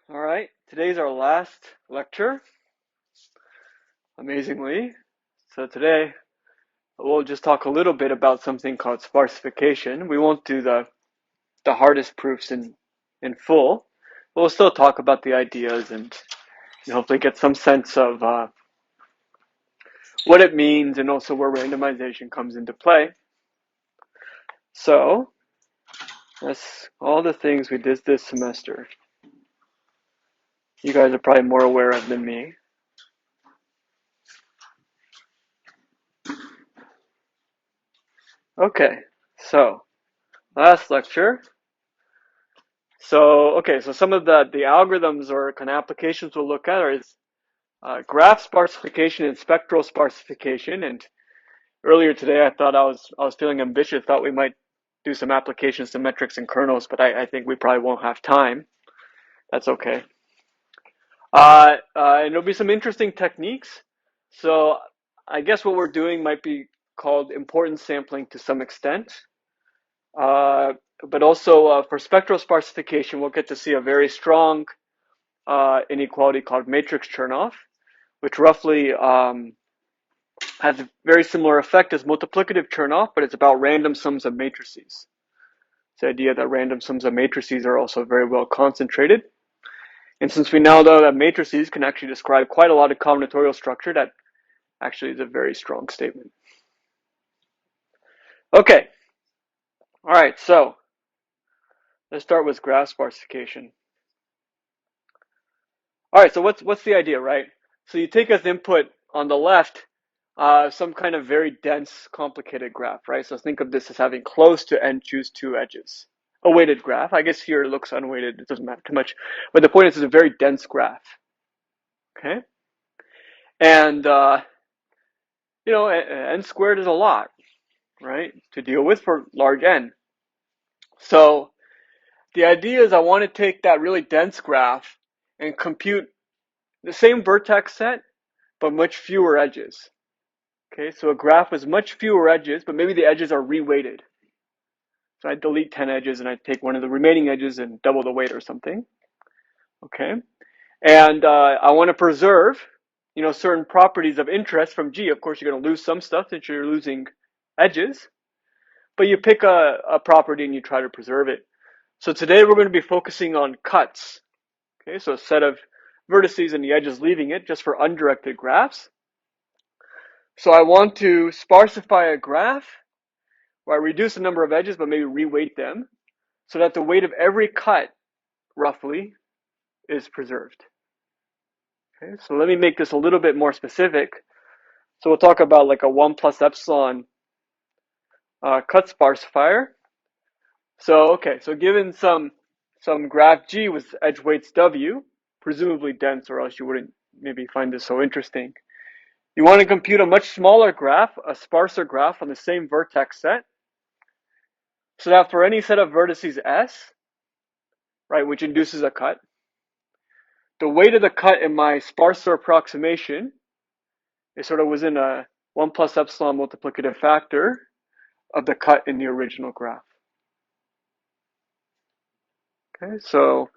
All right, today's our last lecture, amazingly. So today we'll just talk a little bit about something called sparsification. We won't do the hardest proofs in full. We'll still talk about the ideas and hopefully get some sense of what it means and also where randomization comes into play. So that's all the things we did this semester. You guys are probably more aware of than me. Okay, so last lecture. So some of the algorithms or kind of applications we'll look at is graph sparsification and spectral sparsification. And earlier today, I thought I was feeling ambitious. Thought we might do some applications to metrics and kernels, but I think we probably won't have time. That's okay. And there'll be some interesting techniques. So I guess what we're doing might be called importance sampling to some extent. But also for spectral sparsification, we'll get to see a very strong inequality called matrix Turnoff, which roughly has a very similar effect as multiplicative Turnoff, but it's about random sums of matrices. It's the idea that random sums of matrices are also very well concentrated. And since we now know that matrices can actually describe quite a lot of combinatorial structure, that actually is a very strong statement. Okay. All right, so let's start with graph sparsification. All right, so what's the idea, right? So you take as input on the left some kind of very dense, complicated graph, right? So think of this as having close to n choose two edges. A weighted graph. I guess here it looks unweighted. It doesn't matter too much. But the point is, it's a very dense graph. Okay? And, n squared is a lot, right, to deal with for large n. So the idea is I want to take that really dense graph and compute the same vertex set, but much fewer edges. Okay, so a graph with much fewer edges, but maybe the edges are reweighted. So I delete 10 edges and I take one of the remaining edges and double the weight or something. Okay, and I want to preserve, certain properties of interest from G. Of course, you're going to lose some stuff since you're losing edges, but you pick a property and you try to preserve it. So today we're going to be focusing on cuts. Okay, so a set of vertices and the edges leaving it just for undirected graphs. So I want to sparsify a graph where I reduce the number of edges but maybe reweight them so that the weight of every cut, roughly, is preserved. Okay, so let me make this a little bit more specific. So we'll talk about like a 1 plus epsilon cut sparsifier. So given some graph G with edge weights W, presumably dense, or else you wouldn't maybe find this so interesting. You want to compute a much smaller graph, a sparser graph on the same vertex set, so that for any set of vertices S, right, which induces a cut, the weight of the cut in my sparser approximation is sort of within a 1 plus epsilon multiplicative factor of the cut in the original graph. Okay, so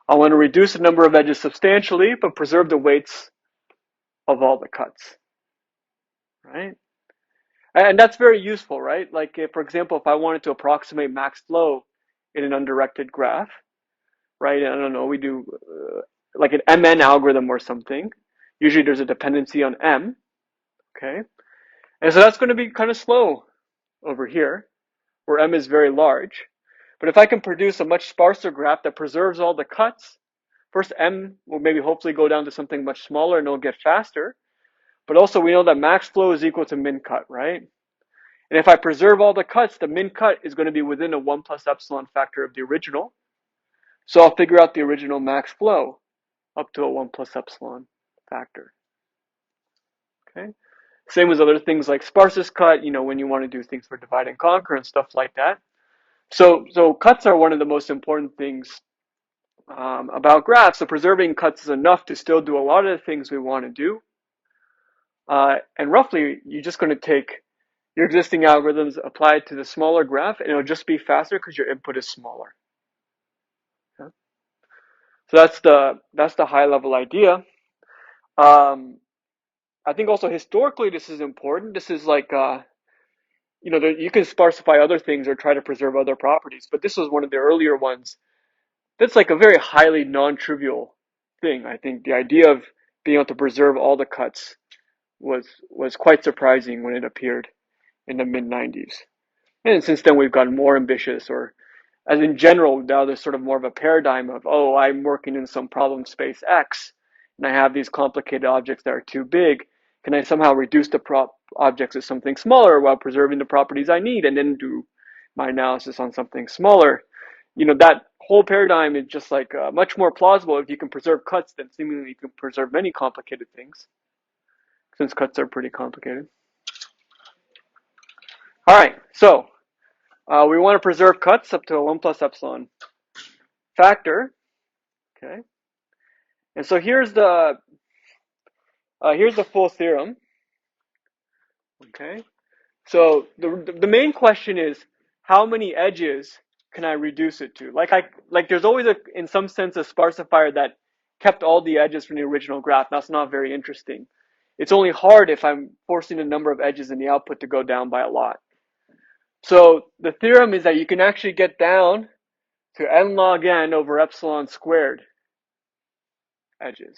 I want to reduce the number of edges substantially, but preserve the weights of all the cuts, right? And that's very useful, right? Like, for example, if I wanted to approximate max flow in an undirected graph, right? I don't know, we do like an MN algorithm or something. Usually there's a dependency on M, okay? And so that's going to be kind of slow over here, where M is very large. But if I can produce a much sparser graph that preserves all the cuts, first M will maybe hopefully go down to something much smaller and it'll get faster. But also we know that max flow is equal to min cut, right? And if I preserve all the cuts, the min cut is going to be within a 1 plus epsilon factor of the original. So I'll figure out the original max flow up to a 1 plus epsilon factor. Okay. Same with other things like sparsus cut, when you want to do things for divide and conquer and stuff like that. So cuts are one of the most important things about graphs. So preserving cuts is enough to still do a lot of the things we want to do. And roughly, you're just going to take your existing algorithms, apply it to the smaller graph, and it'll just be faster because your input is smaller. Okay. So that's the high level idea. I think also historically this is important. This is like you can sparsify other things or try to preserve other properties, but this was one of the earlier ones. That's like a very highly non-trivial thing. I think the idea of being able to preserve all the cuts was quite surprising when it appeared in the mid 90s. And since then we've gotten more ambitious, or as in general, now there's sort of more of a paradigm of, oh, I'm working in some problem space X, and I have these complicated objects that are too big. Can I somehow reduce the objects to something smaller while preserving the properties I need, and then do my analysis on something smaller? That whole paradigm is just like much more plausible if you can preserve cuts than seemingly you can preserve many complicated things, since cuts are pretty complicated. All right, so we want to preserve cuts up to a 1 plus epsilon factor. Okay, and so here's the full theorem. Okay, so the main question is, how many edges can I reduce it to? Like there's always in some sense a sparsifier that kept all the edges from the original graph. That's not very interesting. It's only hard if I'm forcing the number of edges in the output to go down by a lot. So the theorem is that you can actually get down to n log n over epsilon squared edges.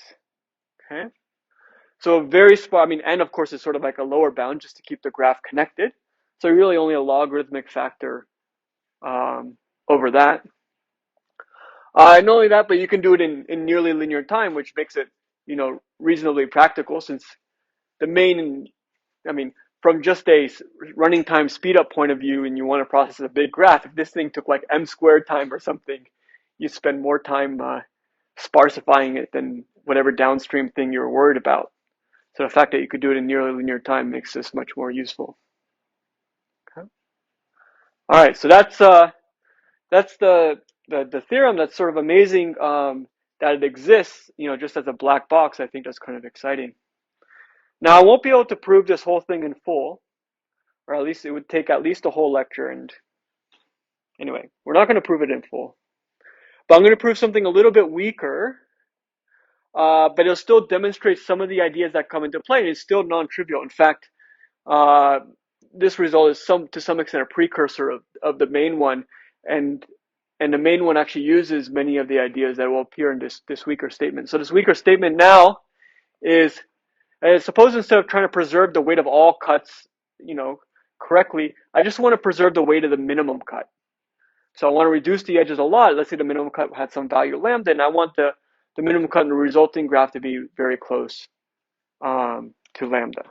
Okay. So n of course is sort of like a lower bound just to keep the graph connected. So really only a logarithmic factor over that. Not only that, but you can do it in nearly linear time, which makes it, reasonably practical, since the main, from just a running time speed up point of view, and you want to process a big graph, if this thing took like m squared time or something, you spend more time sparsifying it than whatever downstream thing you're worried about. So the fact that you could do it in nearly linear time makes this much more useful. Okay. All right, so that's the theorem. That's sort of amazing that it exists, just as a black box. I think that's kind of exciting. Now I won't be able to prove this whole thing in full, or at least it would take at least a whole lecture. And anyway, we're not going to prove it in full, but I'm going to prove something a little bit weaker. But it'll still demonstrate some of the ideas that come into play, and it's still non-trivial. In fact, this result is to some extent a precursor of the main one, and the main one actually uses many of the ideas that will appear in this weaker statement. So this weaker statement now is, suppose instead of trying to preserve the weight of all cuts, correctly, I just want to preserve the weight of the minimum cut. So I want to reduce the edges a lot. Let's say the minimum cut had some value lambda, and I want the minimum cut in the resulting graph to be very close to lambda.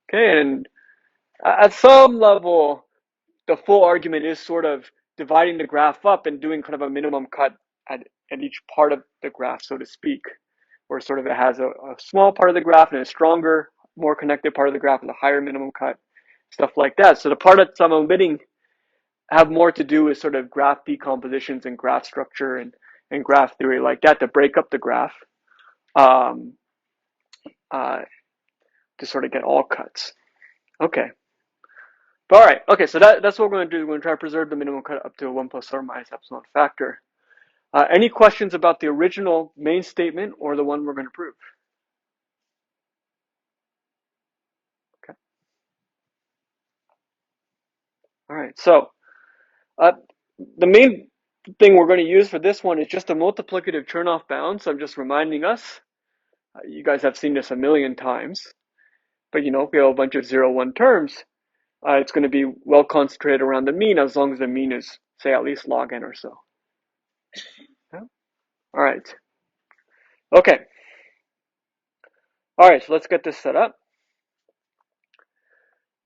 Okay, and at some level, the full argument is sort of dividing the graph up and doing kind of a minimum cut at each part of the graph, so to speak, where sort of it has a small part of the graph and a stronger, more connected part of the graph with a higher minimum cut, stuff like that. So the part that I'm omitting have more to do with sort of graph decompositions and graph structure and graph theory like that to break up the graph to sort of get all cuts. Okay. All right. Okay, so that's what we're going to do. We're going to try to preserve the minimum cut up to a 1 plus or minus epsilon factor. Any questions about the original main statement or the one we're going to prove? Okay. All right. So the main thing we're going to use for this one is just a multiplicative Turnoff bound. So I'm just reminding us. You guys have seen this a million times. But, if we have a bunch of 0, 1 terms, it's going to be well concentrated around the mean as long as the mean is, say, at least log n or so. Yeah? All right. Okay. All right, so let's get this set up.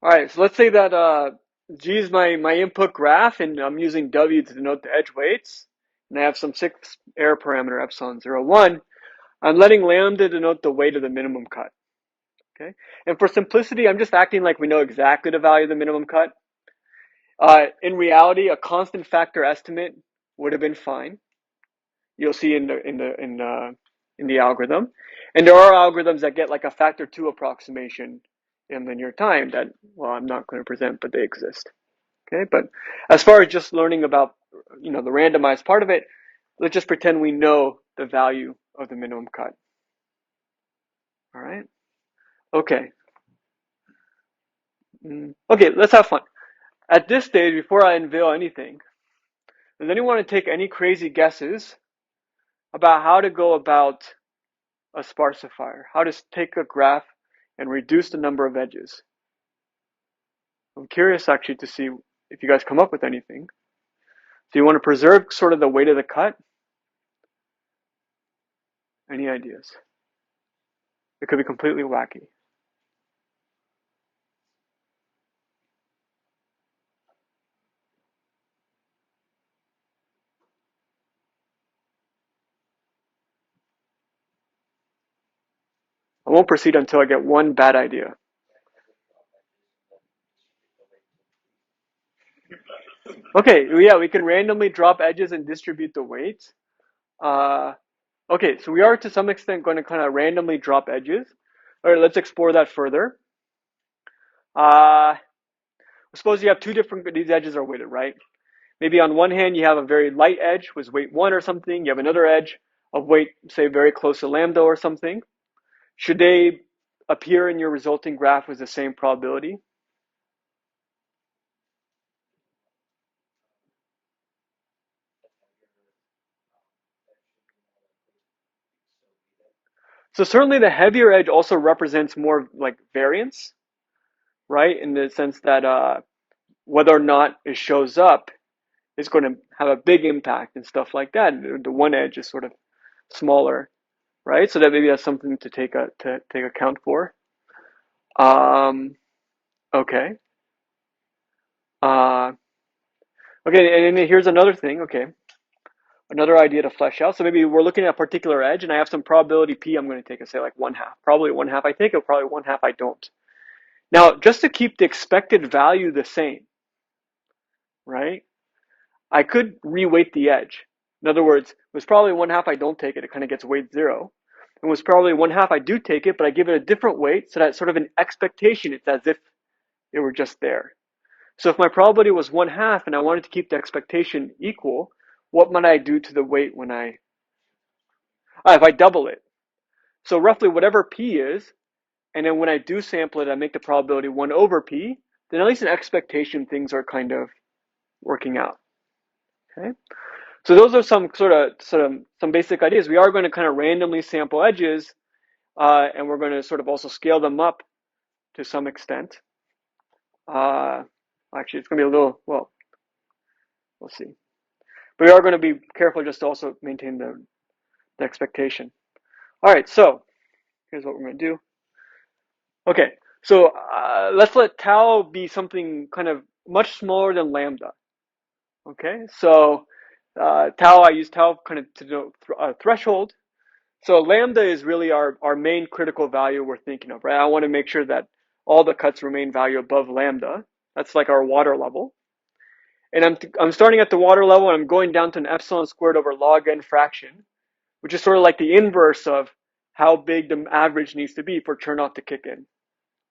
All right, so let's say that G is my input graph, and I'm using W to denote the edge weights, and I have some 6 error parameter epsilon 0, 1. I'm letting lambda denote the weight of the minimum cut. Okay, and for simplicity, I'm just acting like we know exactly the value of the minimum cut. In reality, a constant factor estimate would have been fine. You'll see in the algorithm, and there are algorithms that get like a factor 2 approximation in linear time that, well, I'm not going to present, but they exist. Okay, but as far as just learning about the randomized part of it, let's just pretend we know the value of the minimum cut. All right. Okay. Okay, let's have fun. At this stage, before I unveil anything, does anyone want to take any crazy guesses about how to go about a sparsifier? How to take a graph and reduce the number of edges? I'm curious actually to see if you guys come up with anything. Do you want to preserve sort of the weight of the cut? Any ideas? It could be completely wacky. I won't proceed until I get one bad idea. Okay, yeah, we can randomly drop edges and distribute the weights. Okay, so we are to some extent going to kind of randomly drop edges. All right, let's explore that further. Suppose you have two different, these edges are weighted, right? Maybe on one hand, you have a very light edge with weight 1 or something. You have another edge of weight, say, very close to lambda or something. Should they appear in your resulting graph with the same probability? So certainly the heavier edge also represents more like variance, right? In the sense that whether or not it shows up is going to have a big impact and stuff like that. The one edge is sort of smaller, right? So that maybe that's something to take account for. Um, okay. Uh, okay, and here's another thing. Okay, another idea to flesh out. So maybe we're looking at a particular edge, and I have some probability p. I'm going to take, say, like 1/2. Probably 1/2 I take it. Probably 1/2 I don't. Now, just to keep the expected value the same, right? I could reweight the edge. In other words, it was probably 1/2 I don't take it. It kind of gets weight 0. It was probably 1/2 I do take it, but I give it a different weight, so that sort of an expectation. It's as if it were just there. So if my probability was 1/2 and I wanted to keep the expectation equal, what might I do to the weight when if I double it? So roughly whatever p is, and then when I do sample it, I make the probability 1 over p, then at least in expectation things are kind of working out. Okay. So those are some sort of some basic ideas. We are going to kind of randomly sample edges, and we're going to sort of also scale them up to some extent. Actually, it's going to be a little, well, we'll see. But we are going to be careful just to also maintain the expectation. All right, so here's what we're going to do. Okay, so let's let tau be something kind of much smaller than lambda. Okay, so tau, I use tau kind of to denote threshold. So lambda is really our main critical value we're thinking of, right? I want to make sure that all the cuts remain value above lambda. That's like our water level. And I'm starting at the water level and I'm going down to an epsilon squared over log n fraction, which is sort of like the inverse of how big the average needs to be for turnoff to kick in.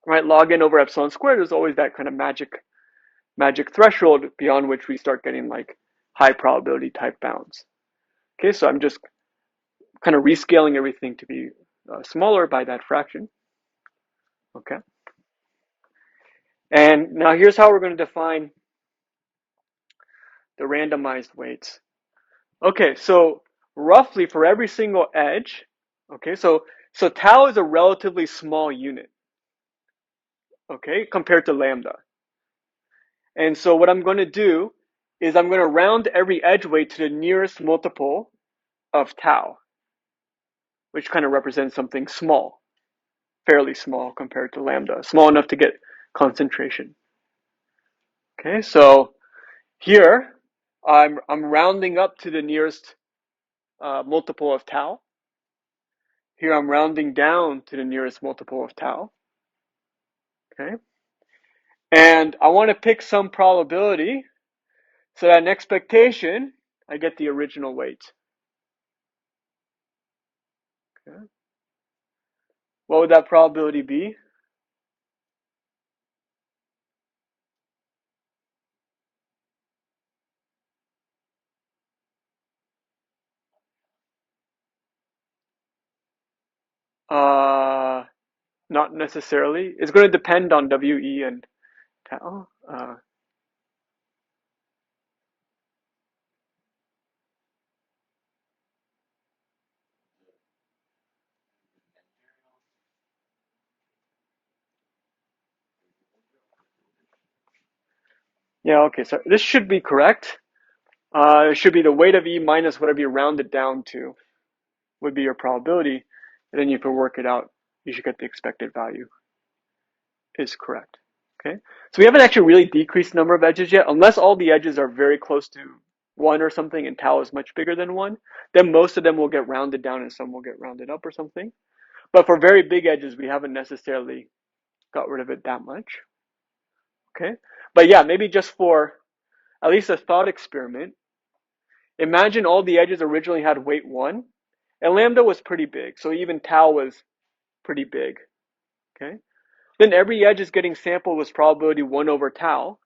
Right? Log n over epsilon squared is always that kind of magic threshold beyond which we start getting like high probability type bounds. Okay, so I'm just kind of rescaling everything to be smaller by that fraction. Okay. And now here's how we're going to define the randomized weights. Okay, so roughly for every single edge, okay, so tau is a relatively small unit, okay, compared to lambda. And so what I'm going to do is I'm going to round every edge weight to the nearest multiple of tau, which kind of represents something small, fairly small compared to lambda, small enough to get concentration. Okay, so here I'm rounding up to the nearest multiple of tau. Here I'm rounding down to the nearest multiple of tau. Okay, and I want to pick some probability so that in expectation I get the original weight. Okay. What would that probability be? Not necessarily. It's going to depend on WE and tau. Yeah, okay, so this should be correct. It should be the weight of E minus whatever you round it down to would be your probability. And then if you work it out, you should get the expected value is correct. Okay, so we haven't actually really decreased the number of edges yet, unless all the edges are very close to 1 or something and tau is much bigger than 1, then most of them will get rounded down and some will get rounded up or something. But for very big edges, we haven't necessarily got rid of it that much. Okay, but yeah, maybe just for at least a thought experiment, imagine all the edges originally had weight 1 and lambda was pretty big, so even tau was pretty big. Okay, then every edge is getting sampled with probability 1 over tau.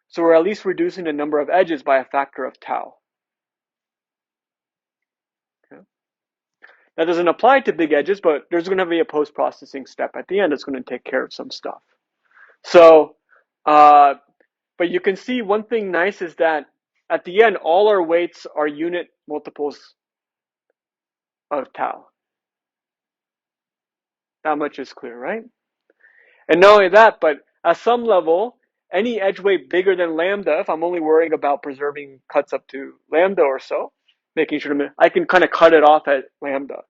So we're at least reducing the number of edges by a factor of tau. Okay. That doesn't apply to big edges, but there's going to be a post-processing step at the end that's going to take care of some stuff. So, but you can see one thing nice is that at the end, all our weights are unit multiples of tau. That much is clear, right? And not only that, but at some level, any edge weight bigger than lambda, if I'm only worrying about preserving cuts up to lambda or so, making sure I can kind of cut it off at lambda.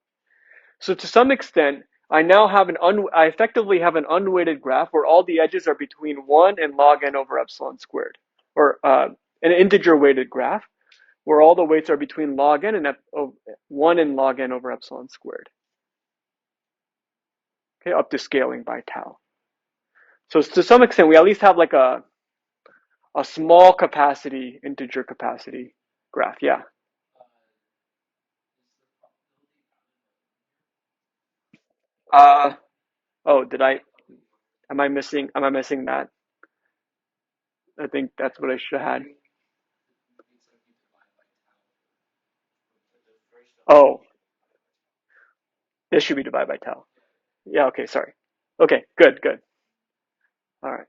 So to some extent, I now have I effectively have an unweighted graph where all the edges are between 1 and log n over epsilon squared, or an integer weighted graph where all the weights are between log n and 1 and log n over epsilon squared. Okay, up to scaling by tau. So to some extent, we at least have like a small capacity, integer capacity graph. Yeah. Oh, am I missing that? I think that's what I should have had. Oh, this should be divided by tau. Yeah, okay, sorry. Okay, good. All right.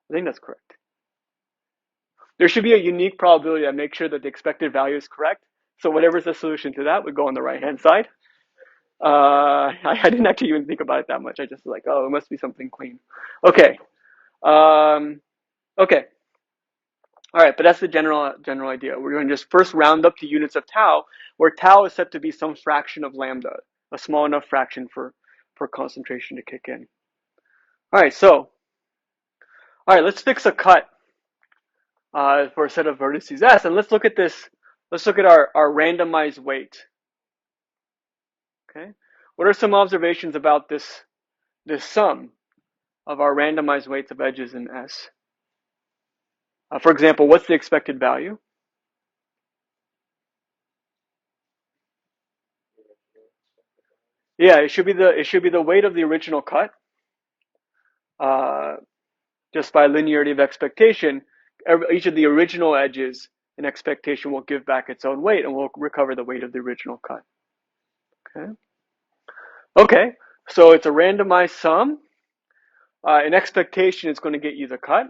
I think that's correct. There should be a unique probability that makes sure that the expected value is correct. So whatever's the solution to that would go on the right-hand side. I didn't actually even think about it that much. I just was like, oh, it must be something clean. Okay. Okay. All right, but that's the general idea. We're going to just first round up to units of tau, where tau is set to be some fraction of lambda, a small enough fraction for concentration to kick in. All right, let's fix a cut for a set of vertices S, and let's look at this. Let's look at our randomized weight. Okay, what are some observations about this sum of our randomized weights of edges in S? For example, what's the expected value? Yeah, it should be the weight of the original cut. Just by linearity of expectation, each of the original edges in expectation will give back its own weight, and we'll recover the weight of the original cut. Okay, so it's a randomized sum. In expectation, it's going to get you the cut.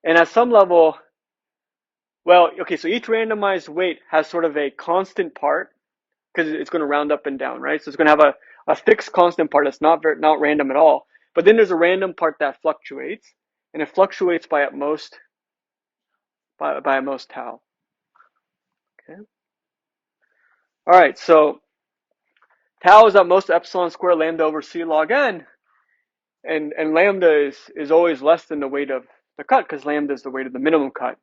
And at some level, well, okay, so each randomized weight has sort of a constant part, because it's going to round up and down, right? So it's going to have a fixed constant part that's not random at all. But then there's a random part that fluctuates, and it fluctuates by at most tau. Okay. All right, so tau is at most epsilon squared lambda over c log n, and lambda is always less than the weight of the cut because lambda is the weight of the minimum cut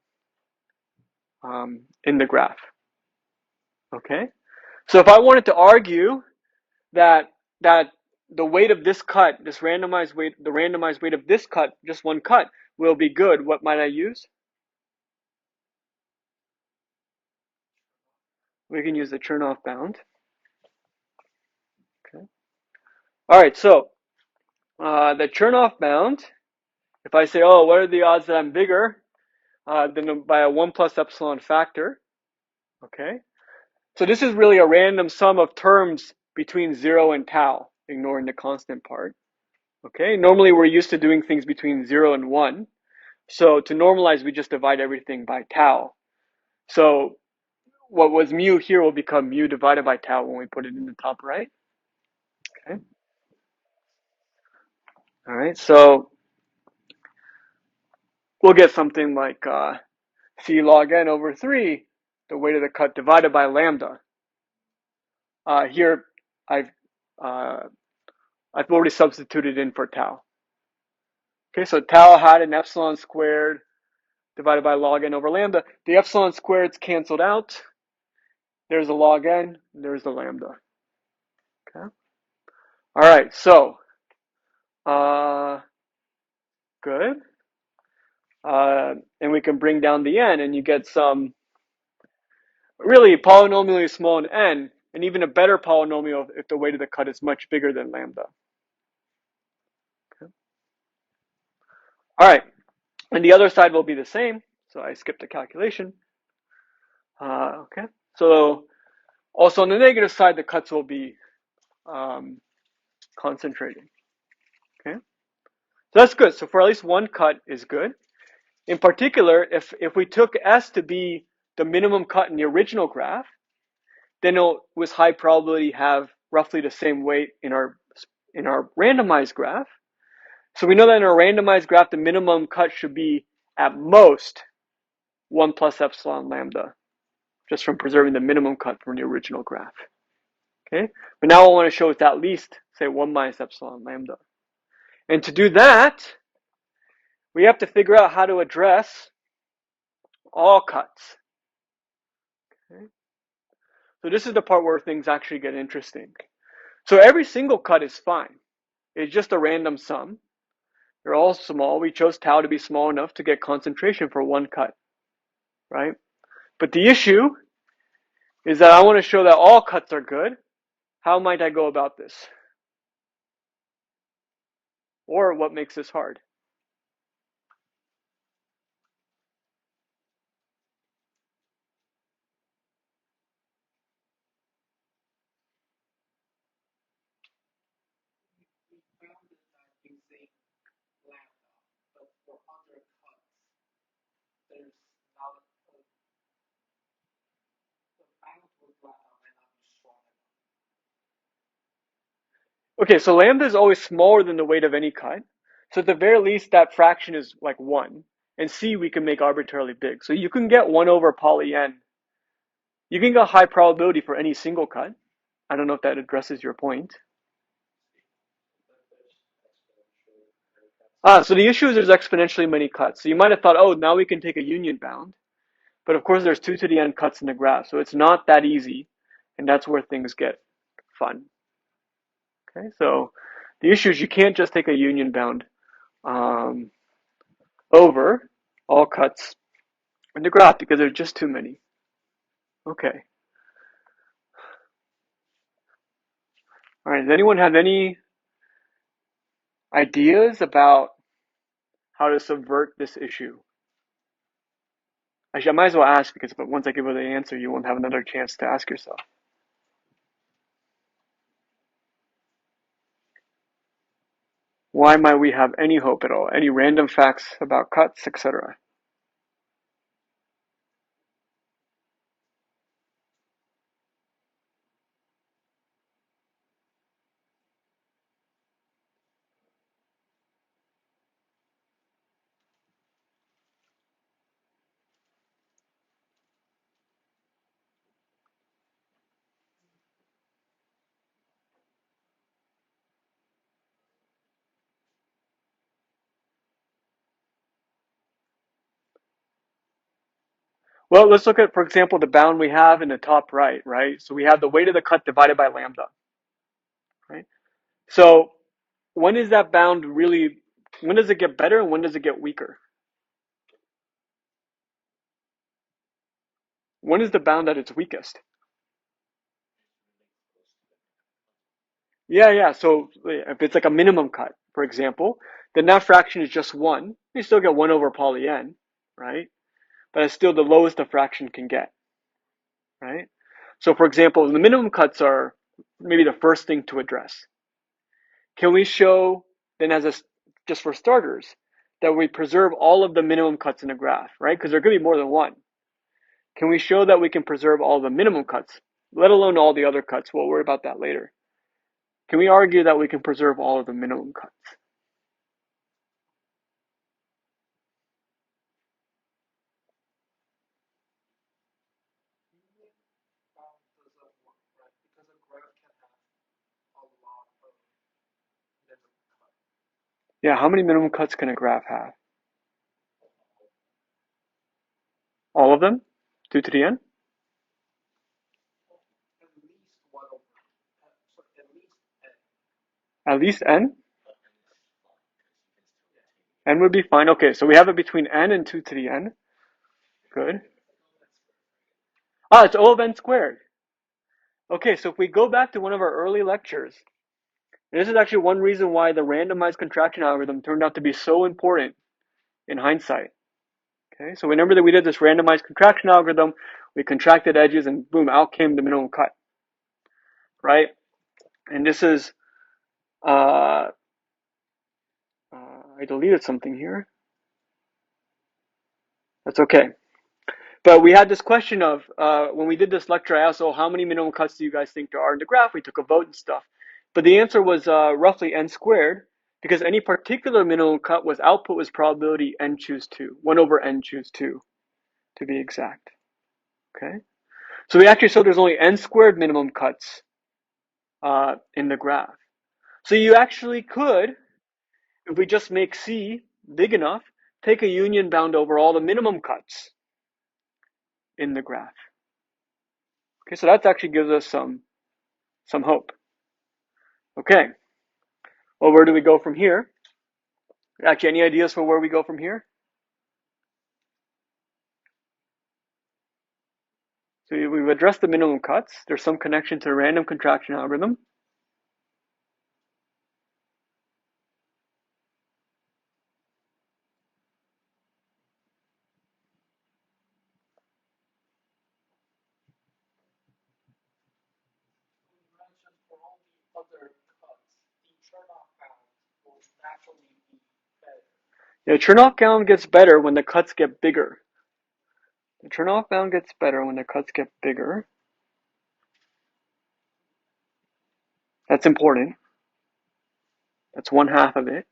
in the graph. Okay, so if I wanted to argue that the weight of this cut, the randomized weight of this cut, just one cut, will be good, what might I use? We can use the Turnoff bound. Okay. All right, so the Turnoff bound, if I say, oh, what are the odds that I'm bigger than by a 1 plus epsilon factor? Okay, so this is really a random sum of terms between 0 and tau, ignoring the constant part. Okay, normally we're used to doing things between 0 and 1. So to normalize, we just divide everything by tau. So what was mu here will become mu divided by tau when we put it in the top right. Okay. All right, so we'll get something like c log n over 3, the weight of the cut divided by lambda. Here I've already substituted in for tau. Okay, so tau had an epsilon squared divided by log n over lambda. The epsilon squared's canceled out. There's a log n, there's the lambda. Okay. All right, so good. And we can bring down the n, and you get some really polynomially small in n, and even a better polynomial if the weight of the cut is much bigger than lambda. Okay. All right, and the other side will be the same. So I skipped a calculation. Okay, so also on the negative side, the cuts will be concentrating. Okay, so that's good. So for at least one cut is good. In particular, if we took S to be the minimum cut in the original graph, then it with high probability have roughly the same weight in our randomized graph. So we know that in our randomized graph, the minimum cut should be at most 1 plus epsilon lambda, just from preserving the minimum cut from the original graph. Okay, but now I want to show it's at least, say, 1 minus epsilon lambda. And to do that, we have to figure out how to address all cuts. Okay? So this is the part where things actually get interesting. So every single cut is fine. It's just a random sum. They're all small. We chose tau to be small enough to get concentration for one cut, right? But the issue is that I want to show that all cuts are good. How might I go about this? Or what makes this hard? Okay, so lambda is always smaller than the weight of any cut. So at the very least, that fraction is like 1. And c we can make arbitrarily big. So you can get 1 over poly n. You can get high probability for any single cut. I don't know if that addresses your point. So the issue is there's exponentially many cuts. So you might have thought, oh, now we can take a union bound. But of course, there's 2 to the n cuts in the graph. So it's not that easy. And that's where things get fun. Okay, so the issue is you can't just take a union bound over all cuts in the graph because there's just too many. Okay. All right, does anyone have any ideas about how to subvert this issue? Actually, I might as well ask because once I give you the answer, you won't have another chance to ask yourself. Why might we have any hope at all? Any random facts about cuts, etc.? Well, let's look at, for example, the bound we have in the top right, right? So we have the weight of the cut divided by lambda, right? So when is that bound really, when does it get better and when does it get weaker? When is the bound at its weakest? Yeah. So if it's like a minimum cut, for example, then that fraction is just 1. You still get 1 over poly n, right? But it's still the lowest a fraction can get, right? So for example, the minimum cuts are maybe the first thing to address. Can we show then just for starters, that we preserve all of the minimum cuts in a graph, right? Because there could be more than one. Can we show that we can preserve all the minimum cuts, let alone all the other cuts? We'll worry about that later. Can we argue that we can preserve all of the minimum cuts? Yeah, how many minimum cuts can a graph have? All of them? 2 to the n? At least n? N would be fine. Okay, so we have it between n and 2 to the n. Good. Ah, it's O of n squared. Okay, so if we go back to one of our early lectures, this is actually one reason why the randomized contraction algorithm turned out to be so important in hindsight. Okay, so remember that we did this randomized contraction algorithm, we contracted edges, and boom, out came the minimum cut, right? And this is, I deleted something here. That's okay. But we had this question of, when we did this lecture, I asked, oh, how many minimum cuts do you guys think there are in the graph? We took a vote and stuff. But the answer was roughly n squared, because any particular minimum cut output was probability n choose 2, 1 over n choose 2, to be exact. Okay? So we actually showed there's only n squared minimum cuts in the graph. So you actually could, if we just make C big enough, take a union bound over all the minimum cuts in the graph. Okay, so that actually gives us some hope. Okay, well, where do we go from here? Actually, any ideas for where we go from here? So we've addressed the minimum cuts. There's some connection to the random contraction algorithm. Yeah, Turnoff bound gets better when the cuts get bigger. The Turnoff bound gets better when the cuts get bigger. That's important. That's 1/2 of it.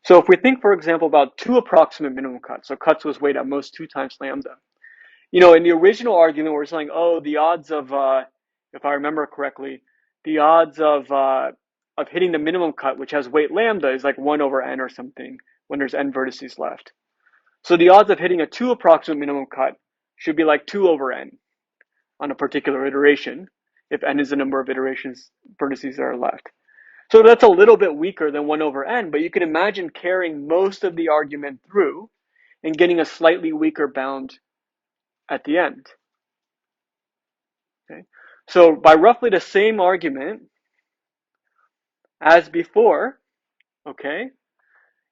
So if we think, for example, about 2 approximate minimum cuts, so cuts was weighed at most 2 times lambda. You know, in the original argument, we're saying, oh, the odds of, if I remember correctly, the odds of hitting the minimum cut, which has weight lambda, is like 1 over n or something when there's n vertices left. So the odds of hitting a 2 approximate minimum cut should be like 2 over n on a particular iteration, if n is the number of vertices that are left. So that's a little bit weaker than 1 over n, but you can imagine carrying most of the argument through and getting a slightly weaker bound at the end. Okay? So by roughly the same argument as before, okay,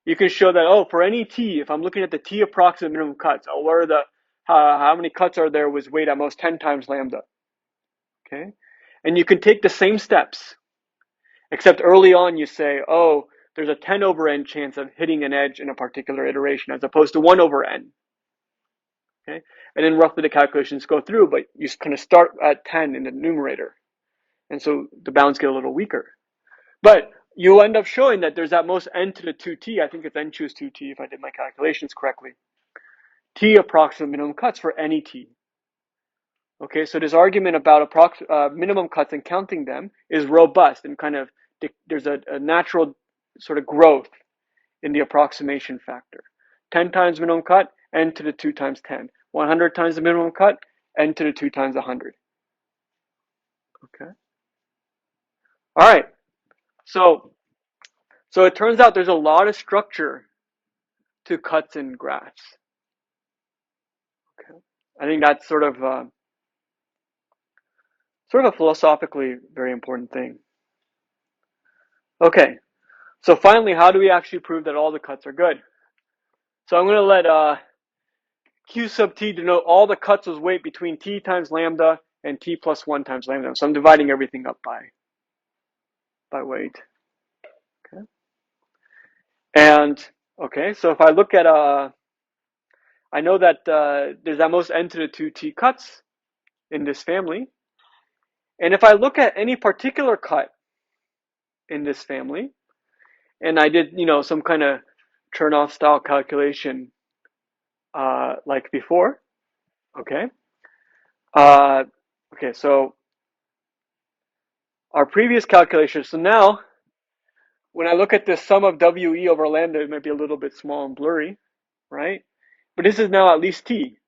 you can show that, oh, for any t, if I'm looking at the t approximate minimum cuts, oh, where are the, how many cuts are there with weight at most 10 times lambda? Okay? And you can take the same steps, except early on you say, oh, there's a 10 over n chance of hitting an edge in a particular iteration as opposed to 1 over n. Okay? And then roughly the calculations go through, but you kind of start at 10 in the numerator. And so the bounds get a little weaker. But you end up showing that there's at most n to the 2t, I think it's n choose 2t if I did my calculations correctly, t approximate minimum cuts for any t. Okay, so this argument about minimum cuts and counting them is robust and kind of, there's a natural sort of growth in the approximation factor. 10 times minimum cut, n to the 2 times 10. 100 times the minimum cut, n to the 2 times 100. Okay. All right. So it turns out there's a lot of structure to cuts in graphs. Okay. I think that's sort of a philosophically very important thing. Okay. So finally, how do we actually prove that all the cuts are good? So I'm going to let Q sub t denote all the cuts as weight between t times lambda and t plus 1 times lambda. So I'm dividing everything up by weight. Okay. And, okay, so if I look at, I know that there's at most n to the 2t cuts in this family. And if I look at any particular cut in this family, and I did, some kind of Turnoff style calculation like before, okay? Okay, so our previous calculation, so now when I look at this sum of WE over lambda, it might be a little bit small and blurry, right? But this is now at least t,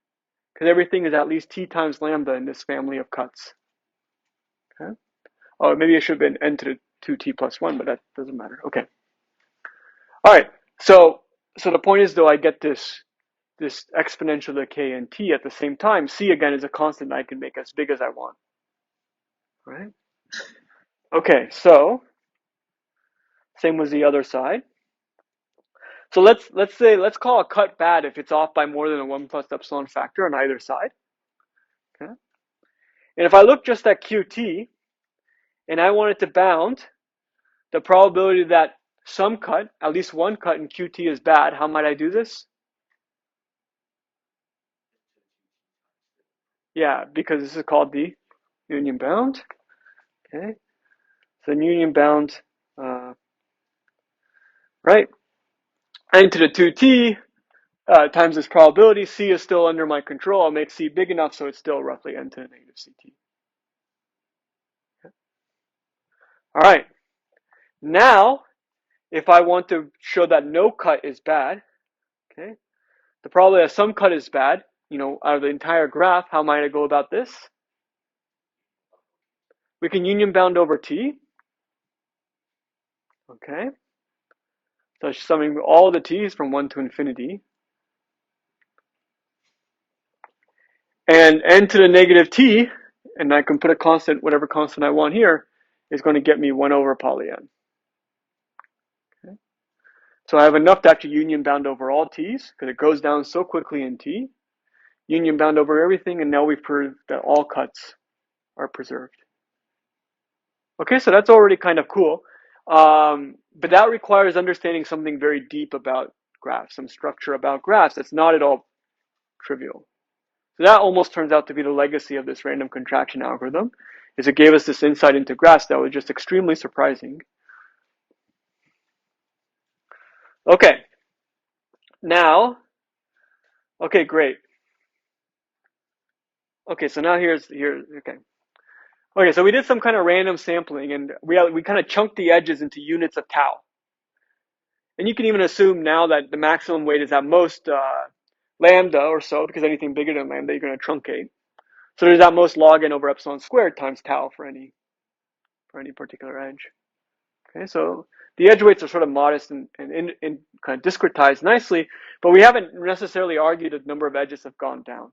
because everything is at least t times lambda in this family of cuts. Okay? Oh, maybe it should have been n to the 2t plus 1, but that doesn't matter. Okay. All right. So the point is, though, I get this exponential decay in t at the same time. C, again, is a constant I can make as big as I want. Right? Okay, so same with the other side. So let's call a cut bad if it's off by more than a 1 plus epsilon factor on either side. Okay? And if I look just at QT and I want it to bound, the probability that some cut, at least one cut in QT is bad, how might I do this? Yeah, because this is called the union bound. Okay, so union bound, right? N to the 2t times this probability. C is still under my control. I'll make C big enough so it's still roughly n to the negative ct. Okay. All right. Now, if I want to show that no cut is bad, okay, the probability that some cut is bad, out of the entire graph, how might I go about this? We can union bound over t. Okay. So summing all the t's from 1 to infinity. And n to the negative t, and I can put a constant, whatever constant I want here, is going to get me 1 over poly n. Okay. So I have enough to actually union bound over all t's, because it goes down so quickly in t. Union bound over everything, and now we've proved that all cuts are preserved. Okay, so that's already kind of cool. But that requires understanding something very deep about graphs, some structure about graphs that's not at all trivial. So that almost turns out to be the legacy of this random contraction algorithm, is it gave us this insight into graphs that was just extremely surprising. Okay, now, okay, great. Okay, so now okay. Okay, so we did some kind of random sampling, and we kind of chunked the edges into units of tau. And you can even assume now that the maximum weight is at most lambda or so, because anything bigger than lambda, you're going to truncate. So there's at most log n over epsilon squared times tau for any particular edge. Okay, so the edge weights are sort of modest and kind of discretized nicely, but we haven't necessarily argued that the number of edges have gone down.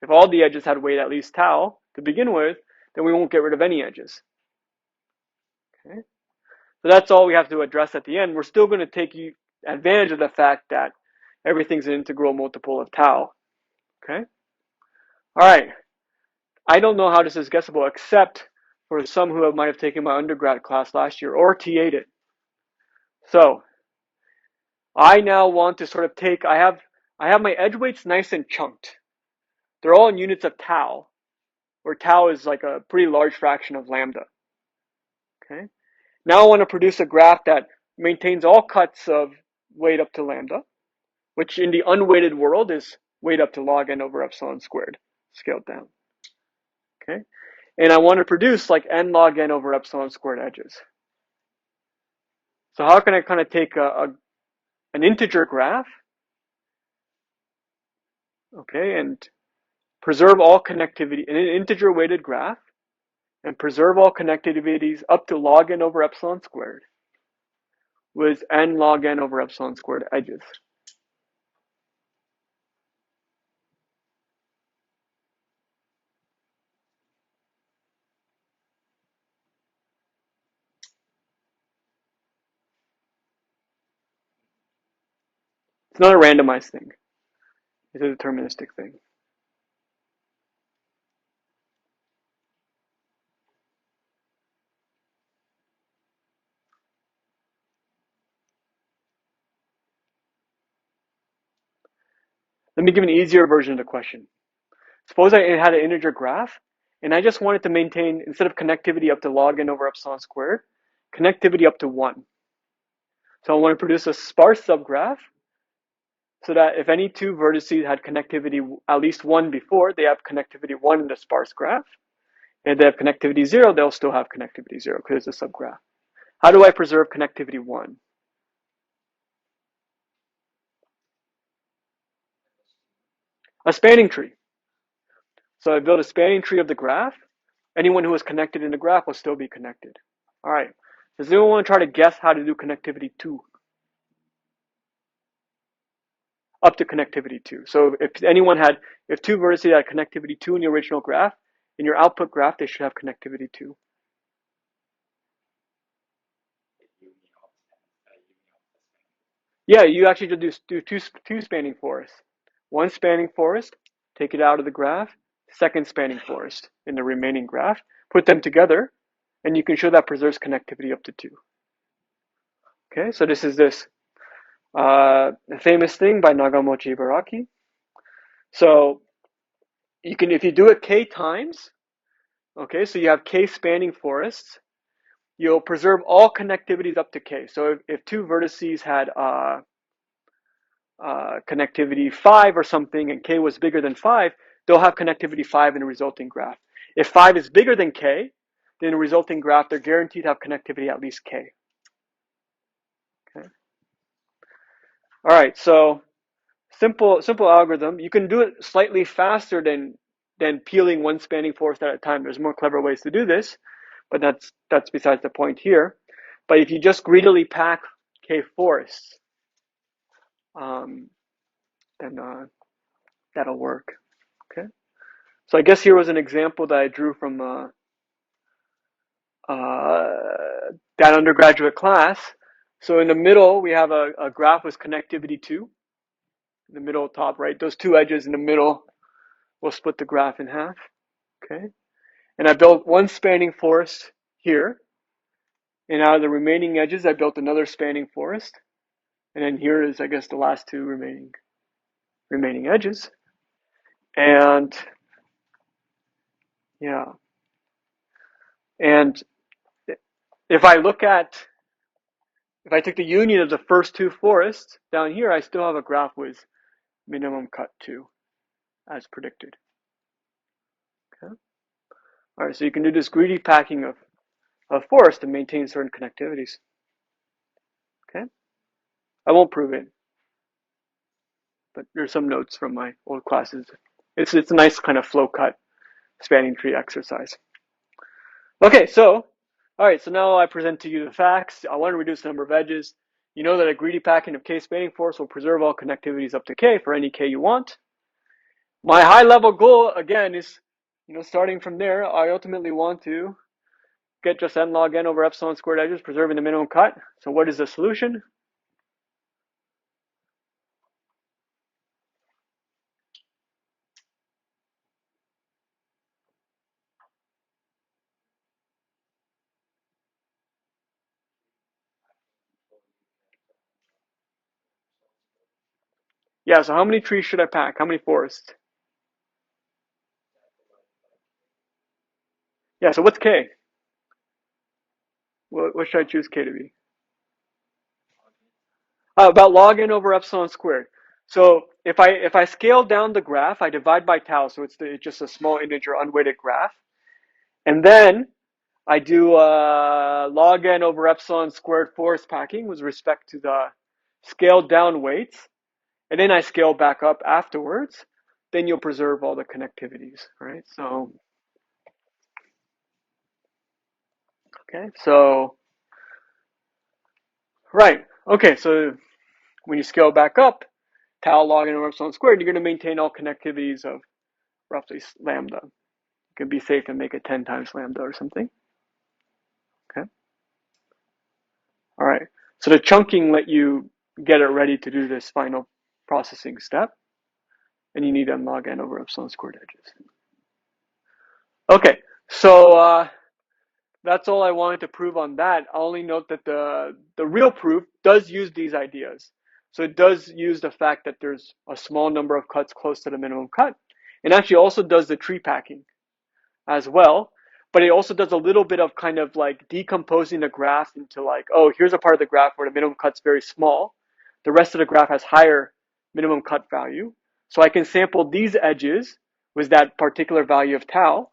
If all the edges had weight at least tau to begin with, then we won't get rid of any edges. Okay, so that's all we have to address at the end. We're still going to take advantage of the fact that everything's an integral multiple of tau. Okay, all right. I don't know how this is guessable except for some who might have taken my undergrad class last year or TA'd it. So I now want to sort of take, I have my edge weights nice and chunked. They're all in units of tau, where tau is like a pretty large fraction of lambda. Okay. Now I want to produce a graph that maintains all cuts of weight up to lambda, which in the unweighted world is weight up to log n over epsilon squared, scaled down. Okay. And I want to produce like n log n over epsilon squared edges. So how can I kind of take an integer graph, okay, and preserve all connectivity in an integer weighted graph, and preserve all connectivities up to log n over epsilon squared with n log n over epsilon squared edges. It's not a randomized thing. It's a deterministic thing. Let me give an easier version of the question. Suppose I had an integer graph, and I just wanted to maintain, instead of connectivity up to log n over epsilon squared, connectivity up to 1. So I want to produce a sparse subgraph so that if any two vertices had connectivity at least 1 before, they have connectivity 1 in the sparse graph. And if they have connectivity 0, they'll still have connectivity 0 because it's a subgraph. How do I preserve connectivity 1? A spanning tree. So I build a spanning tree of the graph. Anyone who is connected in the graph will still be connected. All right. Does anyone want to try to guess how to do connectivity 2? Up to connectivity 2. So if two vertices had connectivity 2 in the original graph, in your output graph, they should have connectivity 2. Yeah, you actually just do two spanning forests. One spanning forest, take it out of the graph, second spanning forest in the remaining graph, put them together, and you can show that preserves connectivity up to 2. Okay, so this is a famous thing by Nagamochi Ibaraki. So if you do it k times, okay, so you have k spanning forests, you'll preserve all connectivities up to k. So if two vertices had connectivity 5 or something, and k was bigger than 5, they'll have connectivity 5 in the resulting graph. If 5 is bigger than k, then in the resulting graph, they're guaranteed to have connectivity at least k. Okay. All right, so simple algorithm. You can do it slightly faster than peeling one spanning forest at a time. There's more clever ways to do this, but that's besides the point here. But if you just greedily pack k forests, then that'll work. Okay. So I guess here was an example that I drew from that undergraduate class. So in the middle, we have a graph with connectivity 2. In the middle top right, those two edges in the middle will split the graph in half. Okay. And I built one spanning forest here. And out of the remaining edges, I built another spanning forest. And then here is, I guess, the last two remaining edges. And yeah. And if I take the union of the first two forests down here, I still have a graph with minimum cut 2 as predicted. Okay. All right, so you can do this greedy packing of forest to maintain certain connectivities. Okay. I won't prove it, but there's some notes from my old classes. It's a nice kind of Flowcut spanning tree exercise. Okay, so all right, so now I present to you the facts. I want to reduce the number of edges. You know that a greedy packing of k spanning forest will preserve all connectivities up to k for any k you want. My high level goal again is, starting from there, I ultimately want to get just n log n over epsilon squared edges, preserving the minimum cut. So what is the solution? Yeah, so how many trees should I pack? How many forests? Yeah, so what's k? What should I choose k to be? About log n over epsilon squared. So if I scale down the graph, I divide by tau, so it's just a small integer unweighted graph, and then I do log n over epsilon squared forest packing with respect to the scaled down weights, and then I scale back up afterwards. Then you'll preserve all the connectivities, right? So okay, so right, okay, so when you scale back up, tau log n over epsilon squared, you're going to maintain all connectivities of roughly lambda. You can be safe and make it 10 times lambda or something. Okay. All right. So the chunking let you get it ready to do this final processing step, and you need m log n over epsilon squared edges. Okay, so that's all I wanted to prove on that. I'll only note that the real proof does use these ideas. So it does use the fact that there's a small number of cuts close to the minimum cut, and actually also does the tree packing as well. But it also does a little bit of kind of like decomposing the graph into like, oh, here's a part of the graph where the minimum cut's very small. The rest of the graph has higher minimum cut value. So I can sample these edges with that particular value of tau.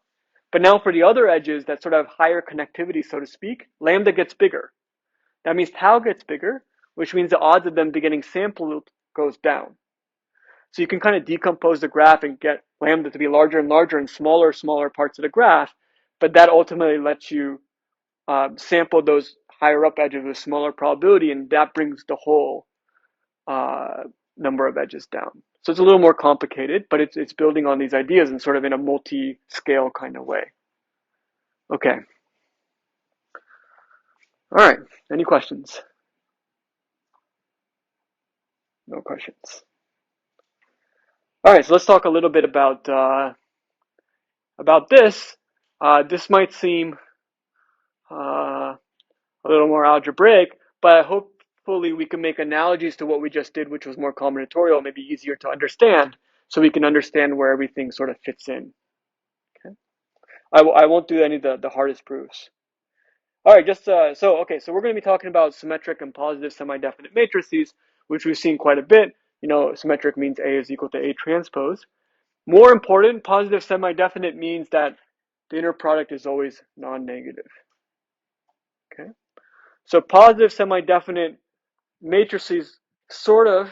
But now for the other edges that sort of have higher connectivity, so to speak, lambda gets bigger. That means tau gets bigger, which means the odds of them getting sampled goes down. So you can kind of decompose the graph and get lambda to be larger and larger and smaller parts of the graph, but that ultimately lets you sample those higher up edges with smaller probability, and that brings the whole number of edges down. So it's a little more complicated, but it's building on these ideas and sort of in a multi-scale kind of way. Okay. All right. Any questions? No questions. All right. So let's talk a little bit about this. This might seem a little more algebraic, but hopefully we can make analogies to what we just did, which was more combinatorial, maybe easier to understand, so we can understand where everything sort of fits in. Okay. I won't do any of the hardest proofs. All right, so we're going to be talking about symmetric and positive semi-definite matrices, which we've seen quite a bit. You know, symmetric means A is equal to A transpose. More important, positive semi-definite means that the inner product is always non-negative. Okay, so positive semi-definite matrices sort of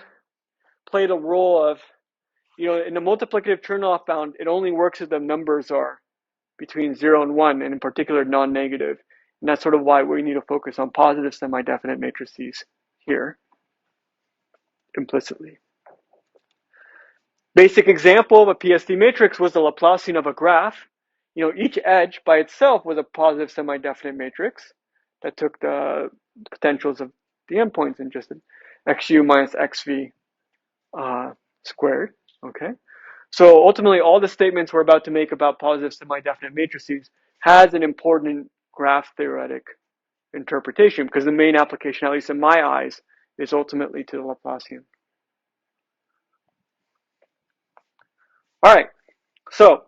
play the role of, you know, in the multiplicative turnoff bound, it only works if the numbers are between 0 and 1, and in particular non-negative. And that's sort of why we need to focus on positive semi-definite matrices here, implicitly. Basic example of a PSD matrix was the Laplacian of a graph. You know, each edge by itself was a positive semi-definite matrix that took the potentials of the endpoints and just xu minus xv squared. Okay, so ultimately all the statements we're about to make about positive semi-definite matrices has an important graph theoretic interpretation, because the main application, at least in my eyes, is ultimately to the Laplacian. All right, so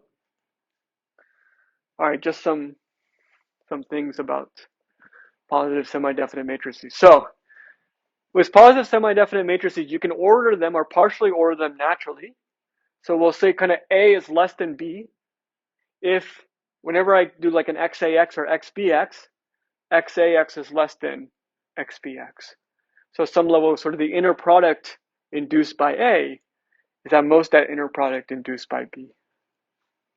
just some things about positive semi-definite matrices. So with positive semi-definite matrices, you can order them or partially order them naturally. So we'll say kind of A is less than B if whenever I do like an XAX or XBX, XAX is less than XBX. So some level of sort of the inner product induced by A is at most that inner product induced by B.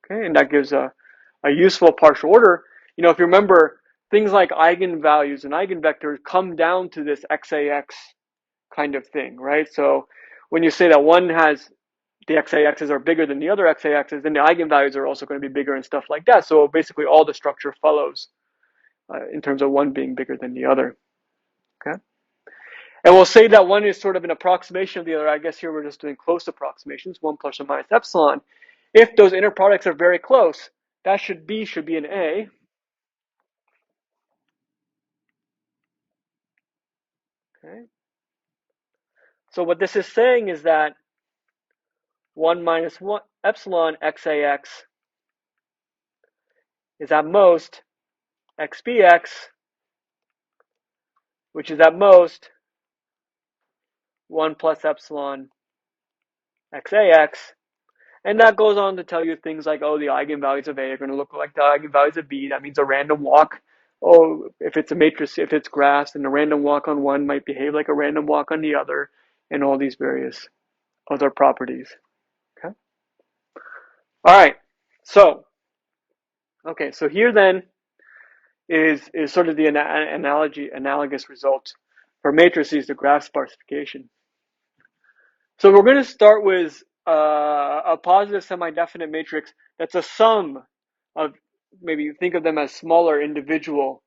Okay, and that gives a useful partial order. You know, if you remember, things like eigenvalues and eigenvectors come down to this XAX kind of thing, right? So when you say that one has the XAXs are bigger than the other XAXs, then the eigenvalues are also going to be bigger and stuff like that. So basically all the structure follows in terms of one being bigger than the other. Okay. And we'll say that one is sort of an approximation of the other. I guess here we're just doing close approximations, 1 plus or minus epsilon. If those inner products are very close, that should be an A. Okay. So what this is saying is that 1 minus 1 epsilon XAX is at most XBX, which is at most 1 plus epsilon XAX. And that goes on to tell you things like, oh, the eigenvalues of A are going to look like the eigenvalues of B. That means a random walk. Oh, if it's a matrix, if it's graphs, then a random walk on one might behave like a random walk on the other, and all these various other properties. Okay. All right. So, okay. So here then is sort of the analogous result for matrices to graph sparsification. So we're going to start with a positive semi-definite matrix that's a sum of, maybe think of them as smaller individual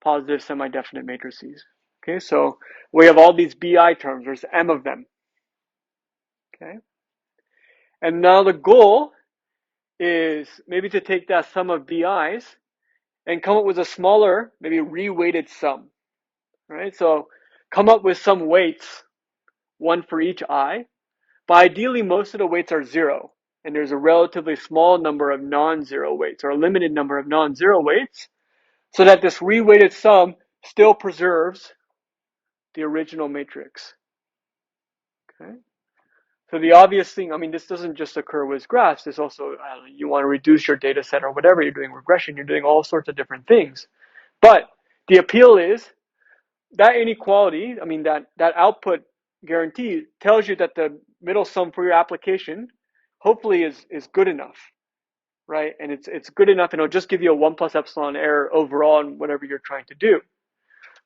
positive semi-definite matrices. Okay, so we have all these BI terms, there's M of them. Okay. And now the goal is maybe to take that sum of BIs and come up with a smaller, maybe reweighted sum, right? So come up with some weights, one for each I, but ideally most of the weights are zero, and there's a relatively small number of non-zero weights, or a limited number of non-zero weights, so that this reweighted sum still preserves the original matrix. Okay. So the obvious thing, I mean, this doesn't just occur with graphs. This also, you want to reduce your data set or whatever. You're doing regression. You're doing all sorts of different things. But the appeal is that inequality, I mean, that output guarantee tells you that the middle sum for your application hopefully is good enough, right? And it's good enough, and it'll just give you a 1 plus epsilon error overall in whatever you're trying to do.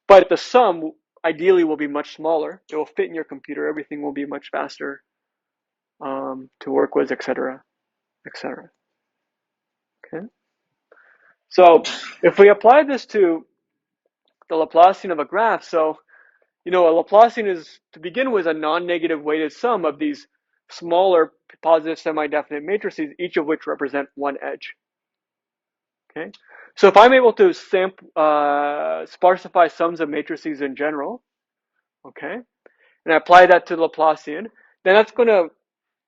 But the sum ideally will be much smaller. It will fit in your computer. Everything will be much faster to work with, etc., etc. Okay. So if we apply this to the Laplacian of a graph, so a Laplacian is, to begin with, a non-negative weighted sum of these smaller positive semi-definite matrices, each of which represent one edge. Okay. So if I'm able to sparsify sums of matrices in general, okay, and I apply that to the Laplacian, then that's going to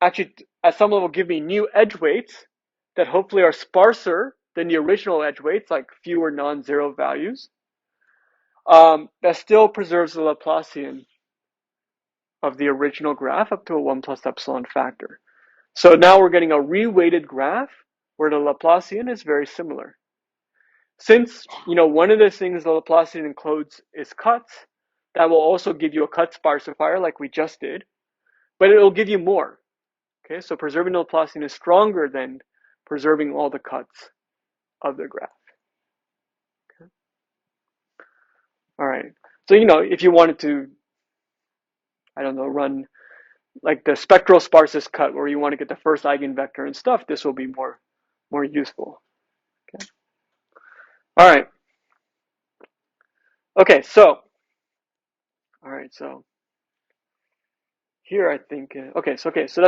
actually, at some level, give me new edge weights that hopefully are sparser than the original edge weights, like fewer non-zero values. That still preserves the Laplacian of the original graph up to a 1 plus epsilon factor. So now we're getting a reweighted graph where the Laplacian is very similar. Since, one of the things the Laplacian includes is cuts, that will also give you a cut sparsifier like we just did, but it'll give you more. Okay, so preserving the Laplacian is stronger than preserving all the cuts of the graph. Okay. All right. So, if you wanted to, I don't know, run like the spectral sparsus cut where you want to get the first eigenvector and stuff, this will be more useful. Okay. All right. Okay, so, all right, so here I think, so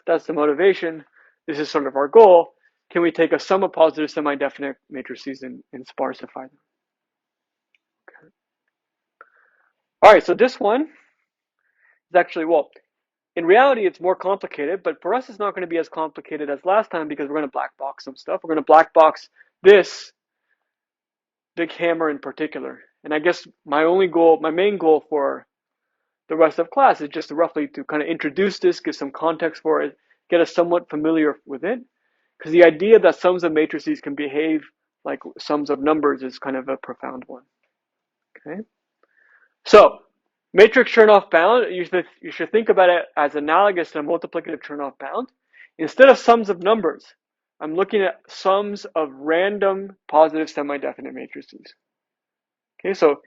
that's the motivation. This is sort of our goal. Can we take a sum of positive semi-definite matrices and sparsify them? Okay. All right, so this one is actually, well, in reality, it's more complicated, but for us, it's not going to be as complicated as last time because we're going to black box some stuff. We're going to black box this big hammer in particular. And I guess my main goal for the rest of class is just roughly to kind of introduce this, give some context for it, get us somewhat familiar with it. Because the idea that sums of matrices can behave like sums of numbers is kind of a profound one. Okay. So, matrix Turnoff bound, you should think about it as analogous to a multiplicative Turnoff bound. Instead of sums of numbers, I'm looking at sums of random positive semi-definite matrices. Okay, so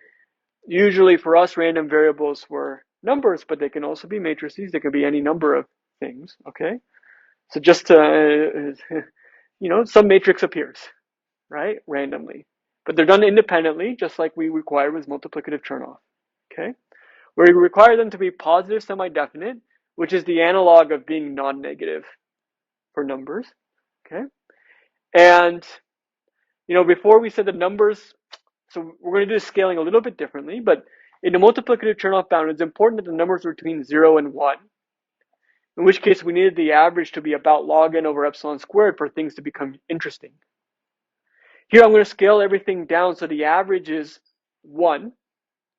usually for us, random variables were numbers, but they can also be matrices. They can be any number of things. Okay, so just some matrix appears, right, randomly, but they're done independently, just like we require with multiplicative Turnoff. Okay. We require them to be positive semi-definite, which is the analog of being non-negative for numbers. Okay. And, before we said the numbers, so we're going to do scaling a little bit differently, but in the multiplicative Turnoff bound, it's important that the numbers are between 0 and 1, in which case we needed the average to be about log n over epsilon squared for things to become interesting. Here I'm going to scale everything down so the average is 1,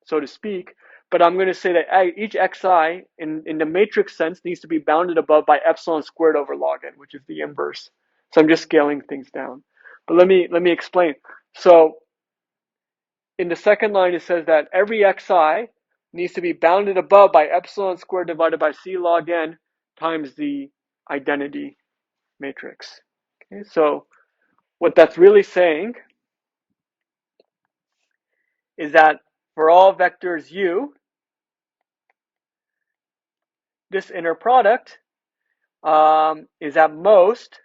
so to speak, but I'm going to say that each xi in the matrix sense needs to be bounded above by epsilon squared over log n, which is the inverse. So I'm just scaling things down. But let me explain. So in the second line, it says that every xi needs to be bounded above by epsilon squared divided by c log n times the identity matrix. Okay, so what that's really saying is that for all vectors u, this inner product is at most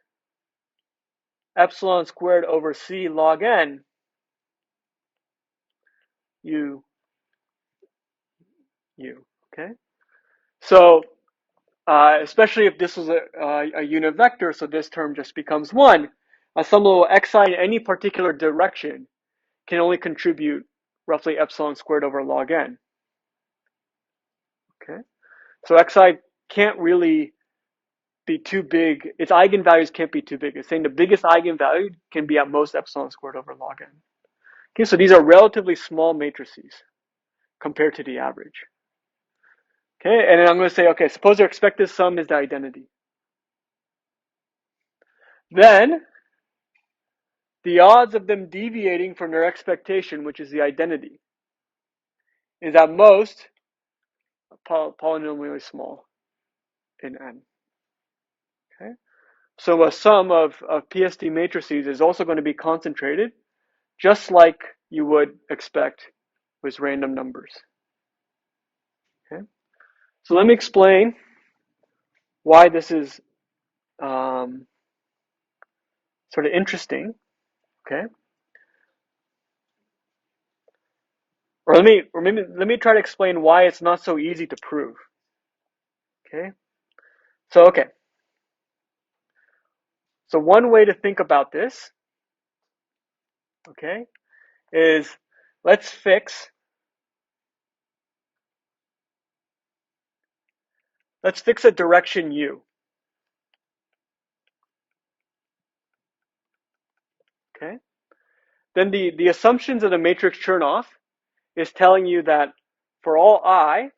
epsilon squared over c log n u. Okay, so especially if this was a unit vector, so this term just becomes 1. Some level xi in any particular direction can only contribute roughly epsilon squared over log n. Okay, so xi can't really be too big. Its eigenvalues can't be too big. It's saying the biggest eigenvalue can be at most epsilon squared over log n. Okay, so these are relatively small matrices compared to the average. Okay, and then I'm going to say, okay, suppose their expected sum is the identity. Then the odds of them deviating from their expectation, which is the identity, is at most polynomially small in n. Okay, so a sum of PSD matrices is also going to be concentrated, just like you would expect with random numbers. Okay, so let me explain why this is sort of interesting. Okay, or let me try to explain why it's not so easy to prove. Okay, so so one way to think about this, okay, is let's fix a direction u. Okay, then the assumptions of the matrix Turnoff is telling you that for all I,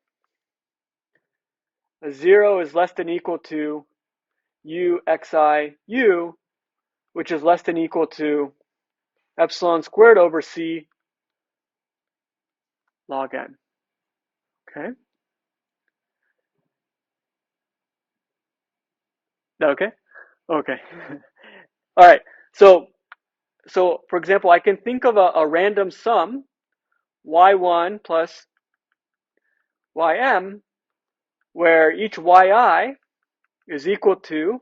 0 is less than equal to u xi u, which is less than equal to epsilon squared over c log n. Okay. Okay. Okay. All right. So for example, I can think of a random sum y1 plus ym, where each yi is equal to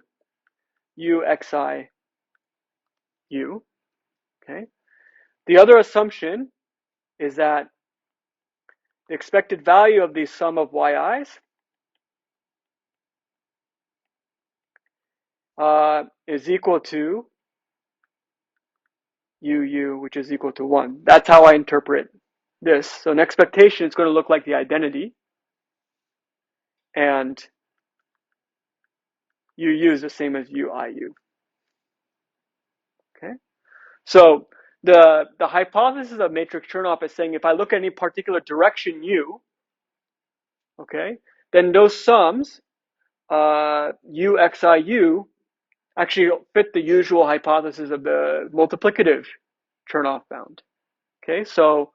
u xi u. Okay. The other assumption is that the expected value of the sum of yi's is equal to uu, which is equal to 1. That's how I interpret this. So an expectation is going to look like the identity, and uu is the same as uiu. Okay. So the hypothesis of matrix Turnoff is saying if I look at any particular direction u, okay, then those sums u xi u actually fit the usual hypothesis of the multiplicative Turnoff bound. Okay, so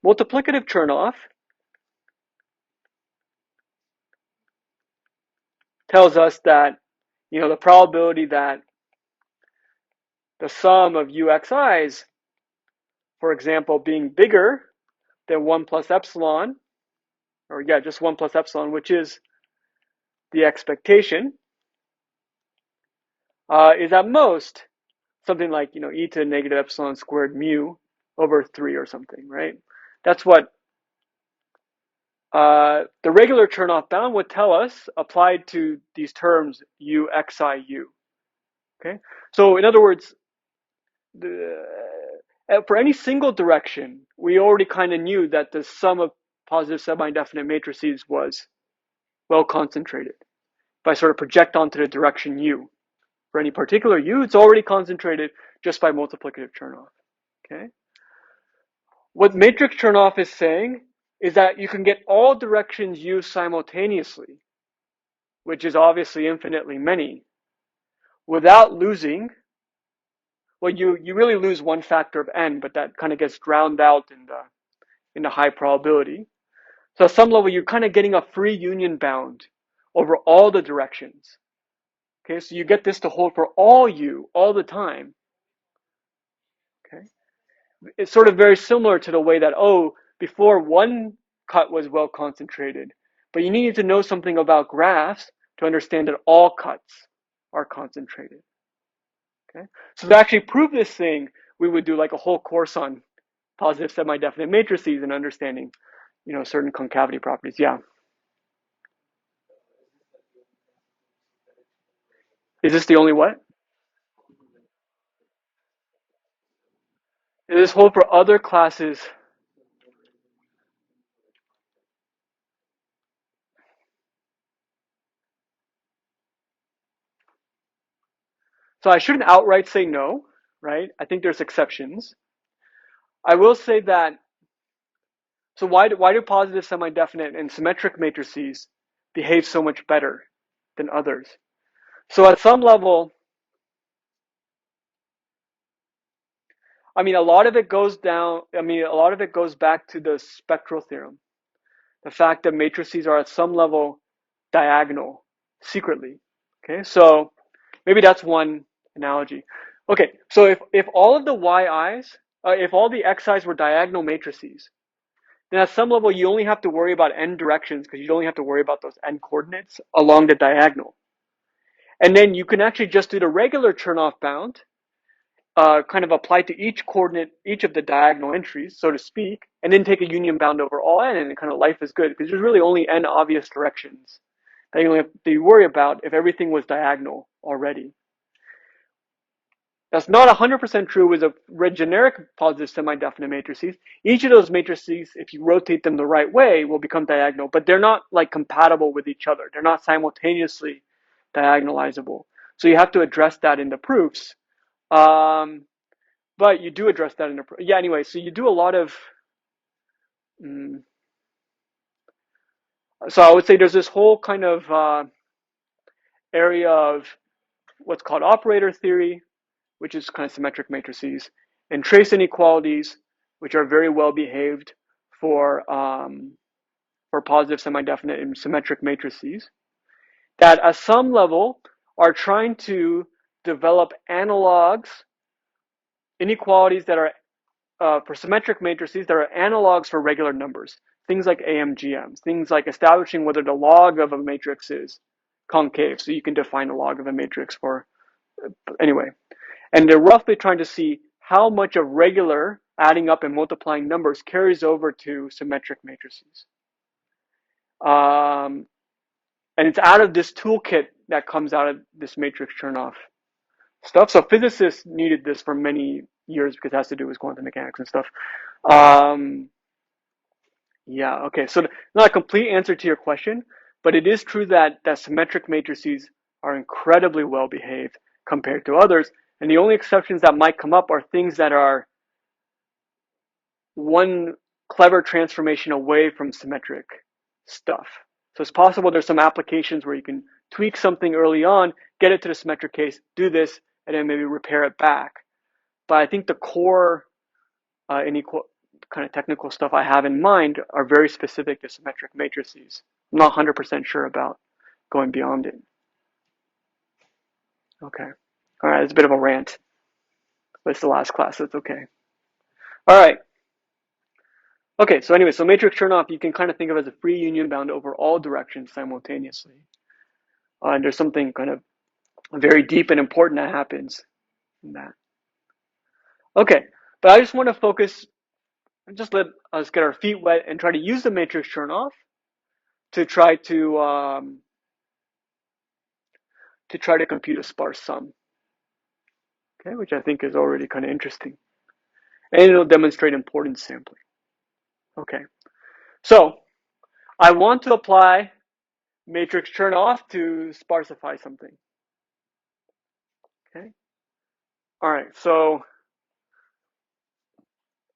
multiplicative Turnoff tells us that, you know, the probability that the sum of uxi's, for example, being bigger than 1 plus epsilon, or yeah, just 1 plus epsilon, which is the expectation, is at most something like, you know, e to the negative epsilon squared mu over 3 or something, right? That's what the regular Turnoff bound would tell us applied to these terms u, xi, u. Okay, so in other words, for any single direction, we already kind of knew that the sum of positive semi-definite matrices was well concentrated. If I sort of project onto the direction u, for any particular u, it's already concentrated just by multiplicative Turnoff. Okay. What matrix Turnoff is saying is that you can get all directions u simultaneously, which is obviously infinitely many, without losing. Well, you really lose one factor of n, but that kind of gets drowned out in the high probability. So at some level, you're kind of getting a free union bound over all the directions. Okay, so you get this to hold for all u all the time. Okay, it's sort of very similar to the way that, oh, before one cut was well concentrated, but you needed to know something about graphs to understand that all cuts are concentrated. Okay, so to actually prove this thing, we would do like a whole course on positive semi-definite matrices and understanding, you know, certain concavity properties. Yeah. Is this the only what? Is this hold for other classes? So I shouldn't outright say no, right? I think there's exceptions. I will say that, so why do positive semi-definite and symmetric matrices behave so much better than others? So at some level, I mean, a lot of it goes back to the spectral theorem. The fact that matrices are at some level diagonal secretly. Okay, so maybe that's one analogy. Okay, so if all of the if all the xi's were diagonal matrices, then at some level you only have to worry about n directions because you only have to worry about those n coordinates along the diagonal. And then you can actually just do the regular Turnoff bound, kind of apply to each coordinate, each of the diagonal entries, so to speak, and then take a union bound over all n, and kind of life is good because there's really only n obvious directions that you only have to worry about if everything was diagonal already. That's not 100% true with a generic positive semi-definite matrices. Each of those matrices, if you rotate them the right way, will become diagonal, but they're not like compatible with each other. They're not simultaneously diagonalizable. So you have to address that in the proofs. But you do address that in the yeah. Anyway, so you do a lot of. So I would say there's this whole kind of area of what's called operator theory, which is kind of symmetric matrices, and trace inequalities, which are very well behaved for positive semi-definite and symmetric matrices, that at some level are trying to develop analogs, inequalities that are for symmetric matrices that are analogs for regular numbers. Things like AMGMs, things like establishing whether the log of a matrix is concave, so you can define the log of a matrix for, anyway. And they're roughly trying to see how much of regular adding up and multiplying numbers carries over to symmetric matrices. And it's out of this toolkit that comes out of this matrix Turnoff stuff. So physicists needed this for many years because it has to do with quantum mechanics and stuff. Yeah, okay. So not a complete answer to your question, but it is true that symmetric matrices are incredibly well behaved compared to others. And the only exceptions that might come up are things that are one clever transformation away from symmetric stuff. So it's possible there's some applications where you can tweak something early on, get it to the symmetric case, do this, and then maybe repair it back. But I think the core kind of technical stuff I have in mind are very specific to symmetric matrices. I'm not 100% sure about going beyond it. Okay. All right, it's a bit of a rant, but it's the last class, so it's okay. All right. Okay, so anyway, so matrix Turnoff you can kind of think of as a free union bound over all directions simultaneously. And there's something kind of very deep and important that happens in that. Okay, but I just want to focus, just let us get our feet wet and try to use the matrix Turnoff to try to compute a sparse sum. Okay, which I think is already kind of interesting. And it'll demonstrate importance sampling. Okay, so I want to apply matrix Turnoff to sparsify something. Okay, all right, so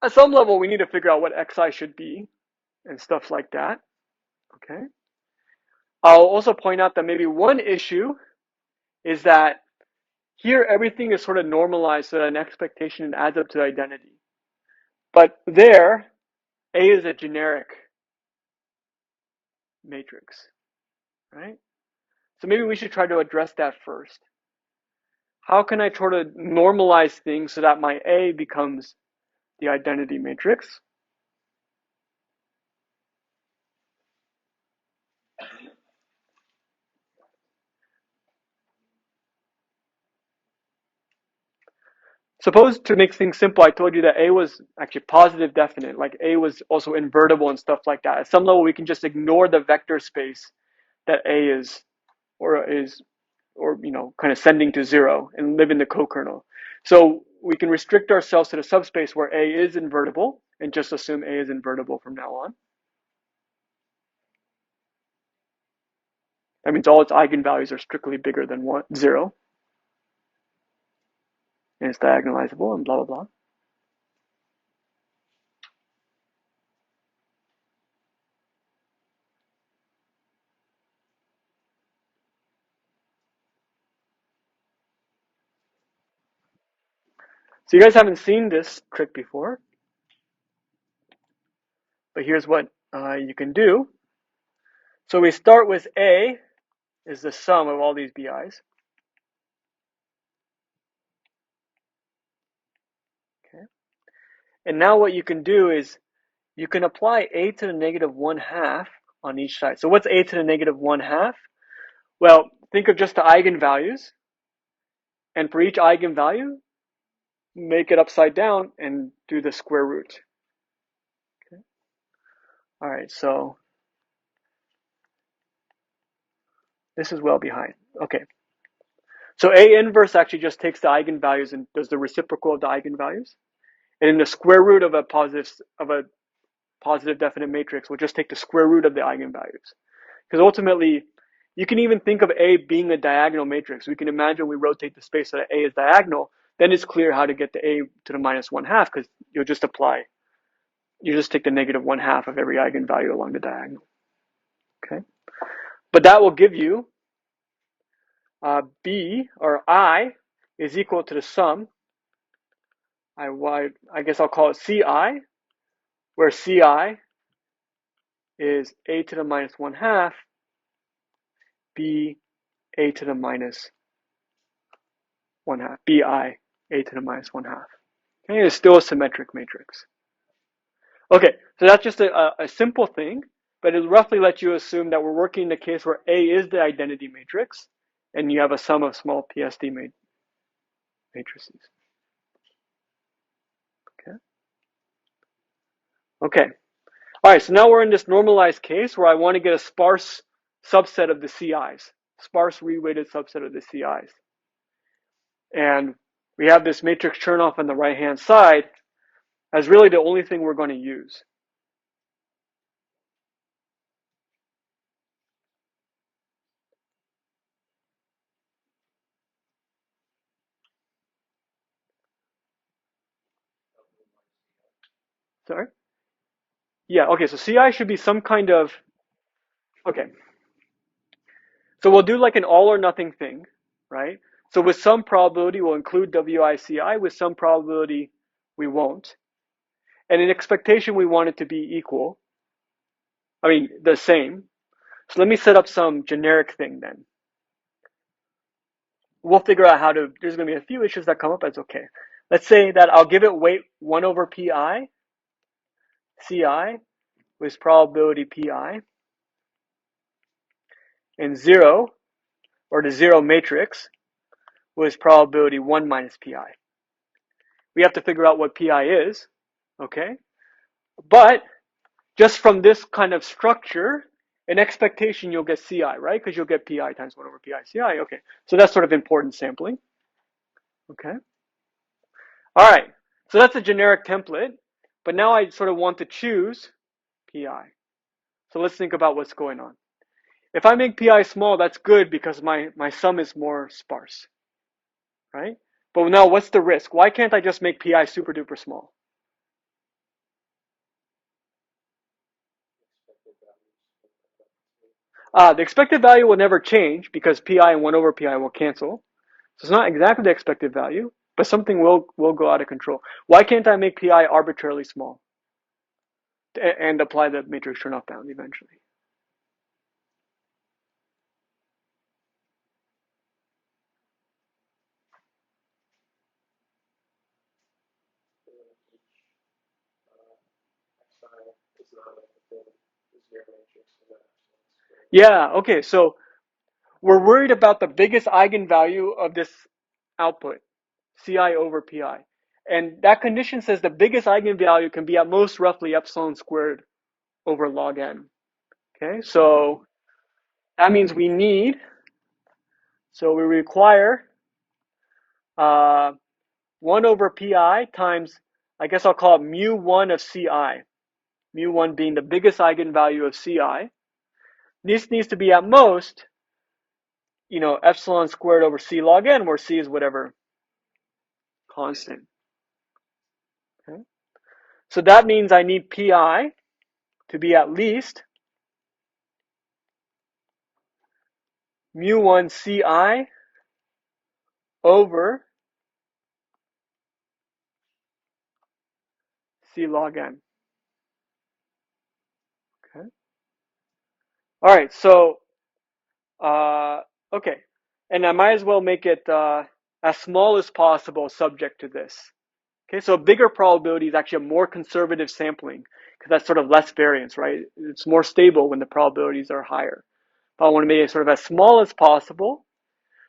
at some level we need to figure out what xi should be and stuff like that. Okay, I'll also point out that maybe one issue is that here everything is sort of normalized so that an expectation adds up to identity. But there, A is a generic matrix, right? So maybe we should try to address that first. How can I try to normalize things so that my A becomes the identity matrix? Suppose, to make things simple, I told you that A was actually positive definite, like A was also invertible and stuff like that. At some level, we can just ignore the vector space that A is, or is or kind of sending to 0 and live in the co-kernel. So we can restrict ourselves to the subspace where A is invertible and just assume A is invertible from now on. That means all its eigenvalues are strictly bigger than 0. And it's diagonalizable and blah, blah, blah. So you guys haven't seen this trick before, but here's what you can do. So we start with A is the sum of all these BIs. Okay. And now what you can do is you can apply A to the negative 1/2 on each side. So what's A to the negative 1/2? Well, think of just the eigenvalues. And for each eigenvalue, make it upside down and do the square root. Okay. All right, so this is well behind. Okay. So A inverse actually just takes the eigenvalues and does the reciprocal of the eigenvalues. And in the square root of a positive definite matrix, we'll just take the square root of the eigenvalues. Because ultimately, you can even think of A being a diagonal matrix. We can imagine we rotate the space so that A is diagonal. Then it's clear how to get the A to the minus 1/2 because you just take the negative 1/2 of every eigenvalue along the diagonal. Okay, but that will give you B or I is equal to the sum. I guess I'll call it CI, where CI is A to the minus 1/2, B A to the minus 1/2, BI A to the minus 1/2. Okay, it's still a symmetric matrix. Okay, so that's just a simple thing, but it roughly lets you assume that we're working in the case where A is the identity matrix, and you have a sum of small PSD matrices. Okay. All right, so now we're in this normalized case where I want to get a sparse subset of the CIs, sparse reweighted subset of the CIs. And we have this matrix Turnoff on the right-hand side as really the only thing we're going to use. Sorry? Yeah, okay, so CI should be some kind of, okay. So we'll do like an all or nothing thing, right? So with some probability, we'll include WICI. With some probability, we won't. And in expectation, we want it to be equal. I mean, the same. So let me set up some generic thing then. We'll figure out how to, there's going to be a few issues that come up, that's okay. Let's say that I'll give it weight 1 over pi, CI, with probability pi, and 0, or the 0 matrix, with probability 1 minus pi. We have to figure out what pi is, okay? But just from this kind of structure, in expectation, you'll get CI, right? Because you'll get pi times 1 over pi CI, okay. So that's sort of important sampling, okay? All right, so that's a generic template, but now I sort of want to choose pi. So let's think about what's going on. If I make pi small, that's good because my sum is more sparse, right? But now what's the risk? Why can't I just make pi super duper small? The expected value will never change because pi and 1 over pi will cancel. So it's not exactly the expected value, but something will go out of control. Why can't I make pi arbitrarily small and apply the matrix Turnoff bound eventually? Yeah, okay, so we're worried about the biggest eigenvalue of this output, Ci over pi. And that condition says the biggest eigenvalue can be at most roughly epsilon squared over log n. Okay, so that means we need So we require 1 over pi times, I guess I'll call it mu1 of ci. Mu1 being the biggest eigenvalue of ci. This needs to be at most, epsilon squared over c log n, where c is whatever constant. Okay? So that means I need pi to be at least mu1 ci over c log n. Okay. All right. So, okay, and I might as well make it as small as possible, subject to this. Okay. So a bigger probability is actually a more conservative sampling because that's sort of less variance, right? It's more stable when the probabilities are higher. But I want to make it sort of as small as possible,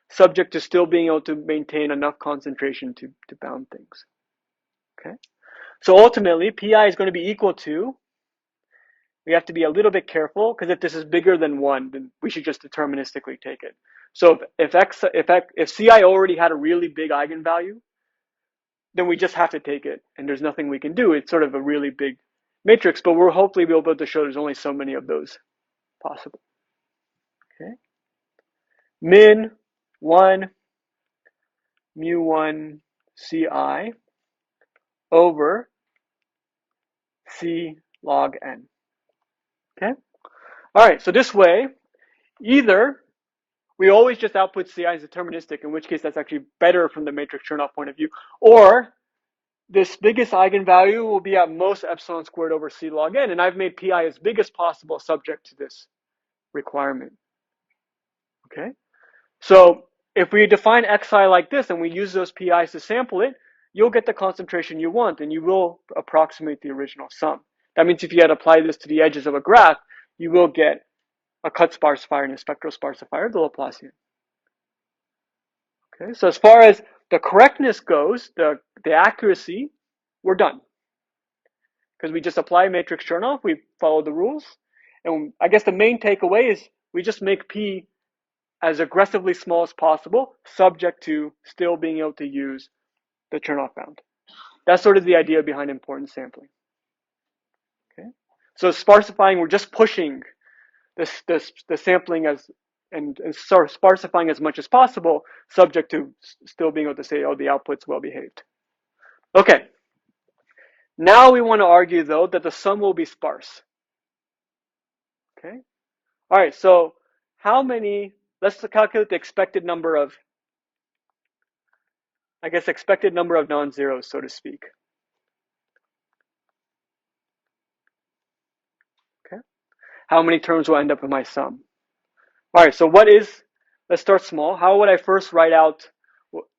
subject to still being able to maintain enough concentration to bound things. Okay. So ultimately, pi is going to be equal to, we have to be a little bit careful because if this is bigger than 1, then we should just deterministically take it. So if ci already had a really big eigenvalue, then we just have to take it, and there's nothing we can do. It's sort of a really big matrix, but we'll hopefully be able to show there's only so many of those possible. Okay. Min 1 mu1 ci over c log n. Okay. All right. So this way, either we always just output ci as deterministic, in which case that's actually better from the matrix Turnoff point of view, or this biggest eigenvalue will be at most epsilon squared over c log n, and I've made pi as big as possible subject to this requirement. Okay, so if we define xi like this and we use those pi's to sample it, you'll get the concentration you want, and you will approximate the original sum. That means if you had applied this to the edges of a graph, you will get a cut sparsifier and a spectral sparsifier, the Laplacian. Okay, so as far as the correctness goes, the accuracy, we're done. Because we just apply matrix Turnoff, we follow the rules. And I guess the main takeaway is we just make P as aggressively small as possible, subject to still being able to use the Turnoff bound. That's sort of the idea behind importance sampling. Okay, so sparsifying, we're just pushing the sampling and sparsifying as much as possible, subject to still being able to say, oh, the output's well behaved. Okay. Now we want to argue, though, that the sum will be sparse. Okay. All right. So how many? Let's calculate the expected number of, I guess, expected number of non-zeros, so to speak. Okay. How many terms will end up in my sum? All right. So what is? Let's start small. How would I first write out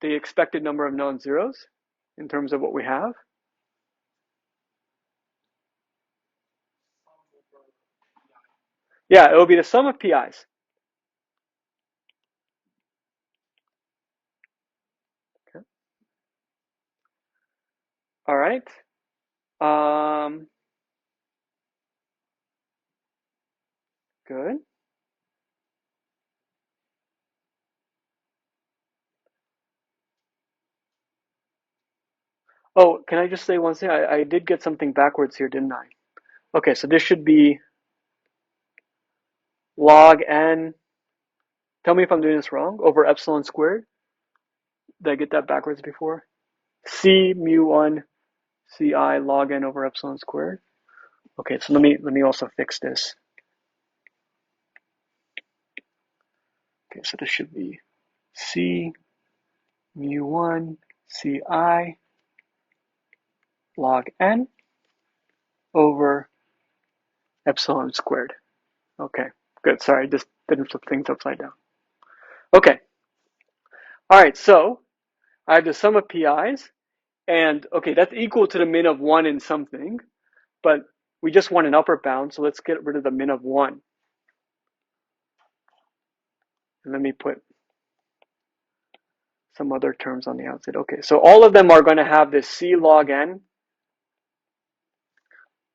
the expected number of non-zeros in terms of what we have? Yeah, it will be the sum of pi's. Okay. All right. Good. Oh, can I just say one thing? I did get something backwards here, didn't I? Okay, so this should be log n. Tell me if I'm doing this wrong. Over epsilon squared. Did I get that backwards before? C mu1 ci log n over epsilon squared. Okay, so let me also fix this. Okay, so this should be C mu1 ci log n over epsilon squared. Okay, good. Sorry, I just didn't flip things upside down. Okay. All right, so I have the sum of pi's, and okay, that's equal to the min of 1 in something, but we just want an upper bound, so let's get rid of the min of 1. And let me put some other terms on the outside. Okay, so all of them are going to have this c log n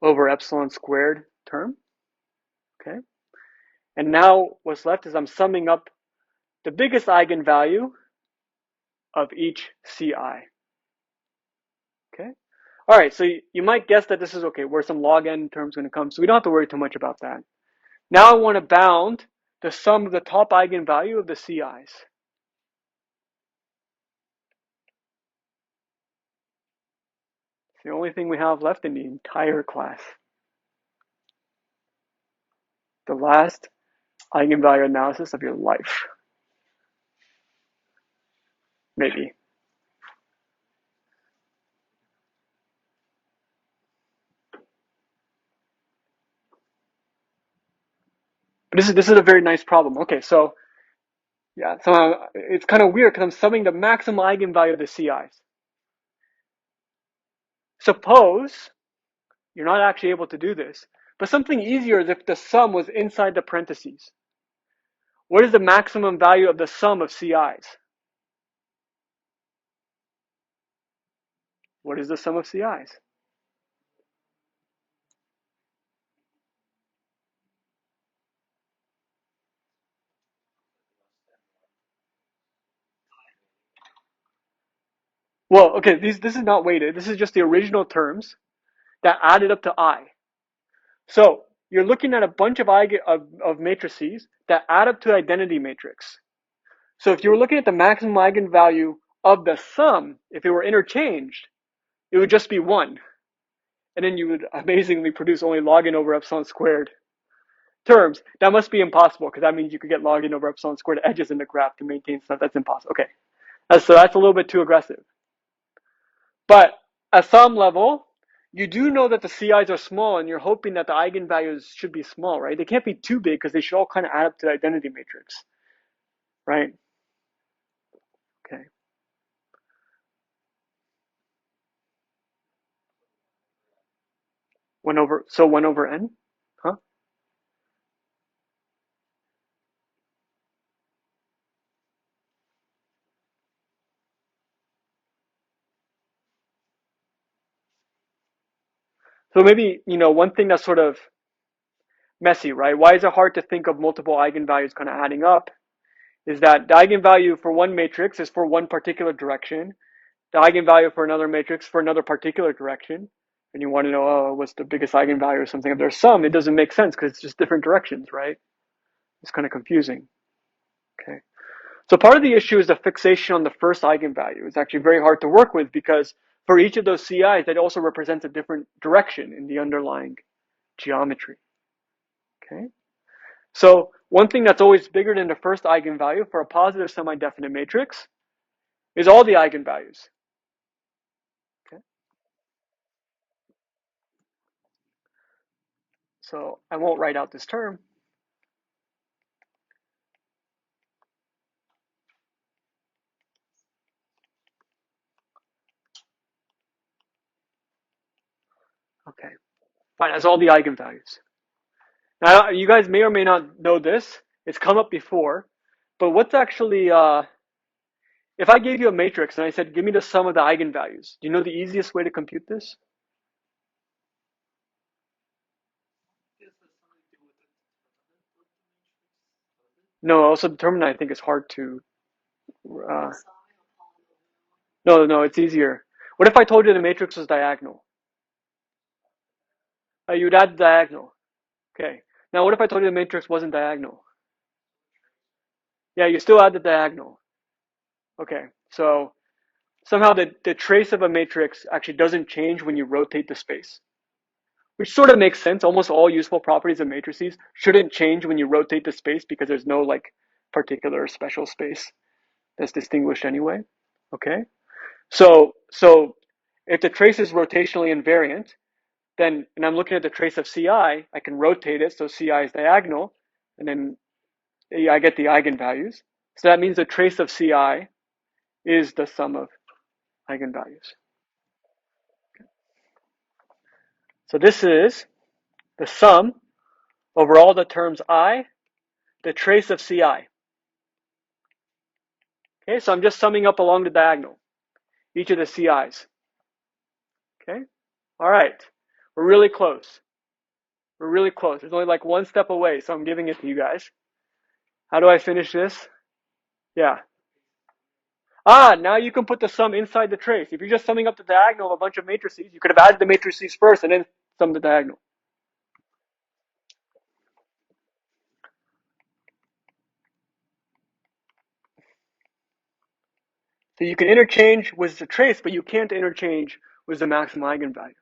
over epsilon squared term. Okay, and now what's left is I'm summing up the biggest eigenvalue of each Ci. Okay. All right, so you might guess that this is okay, where some log n terms going to come, so we don't have to worry too much about that. Now I want to bound the sum of the top eigenvalue of the Ci's. It's the only thing we have left in the entire class. The last eigenvalue analysis of your life. Maybe. But this is a very nice problem. Okay, so yeah, so it's kind of weird because I'm summing the maximum eigenvalue of the Ci's. Suppose you're not actually able to do this, but something easier is if the sum was inside the parentheses. What is the maximum value of the sum of Ci's? What is the sum of Ci's? Well, okay, this is not weighted. This is just the original terms that added up to I. So you're looking at a bunch of matrices that add up to identity matrix. So if you were looking at the maximum eigenvalue of the sum, if it were interchanged, it would just be 1. And then you would amazingly produce only log n over epsilon squared terms. That must be impossible, because that means you could get log n over epsilon squared edges in the graph to maintain stuff. That's impossible. Okay, so that's a little bit too aggressive. But at some level, you do know that the Ci's are small, and you're hoping that the eigenvalues should be small, right? They can't be too big because they should all kind of add up to the identity matrix, right? Okay. one over n, huh? So maybe, one thing that's sort of messy, right? Why is it hard to think of multiple eigenvalues kind of adding up? Is that the eigenvalue for one matrix is for one particular direction, the eigenvalue for another matrix for another particular direction, and you want to know, oh, what's the biggest eigenvalue or something. If there's some, it doesn't make sense because it's just different directions, right? It's kind of confusing. Okay. So part of the issue is the fixation on the first eigenvalue. It's actually very hard to work with because for each of those CIs, that also represents a different direction in the underlying geometry. Okay. So one thing that's always bigger than the first eigenvalue for a positive semi-definite matrix is all the eigenvalues. Okay. So I won't write out this term. Okay. Fine, that's all the eigenvalues. Now, you guys may or may not know this. It's come up before. But what's actually, if I gave you a matrix and I said, give me the sum of the eigenvalues, do you know the easiest way to compute this? No, also determinant I think is hard to, no, it's easier. What if I told you the matrix was diagonal? You'd add the diagonal. Okay. Now, what if I told you the matrix wasn't diagonal? Yeah, you still add the diagonal. Okay. So somehow the trace of a matrix actually doesn't change when you rotate the space, which sort of makes sense. Almost all useful properties of matrices shouldn't change when you rotate the space because there's no like particular special space that's distinguished anyway. Okay. So if the trace is rotationally invariant, then, and I'm looking at the trace of Ci, I can rotate it so Ci is diagonal, and then I get the eigenvalues. So that means the trace of Ci is the sum of eigenvalues. So this is the sum over all the terms I, the trace of Ci. Okay, so I'm just summing up along the diagonal, each of the Ci's. Okay, all right, we're really close. We're really close. There's only like one step away, so I'm giving it to you guys. How do I finish this? Yeah. Ah, now you can put the sum inside the trace. If you're just summing up the diagonal of a bunch of matrices, you could have added the matrices first and then sum the diagonal. So you can interchange with the trace, but you can't interchange with the maximum eigenvalue.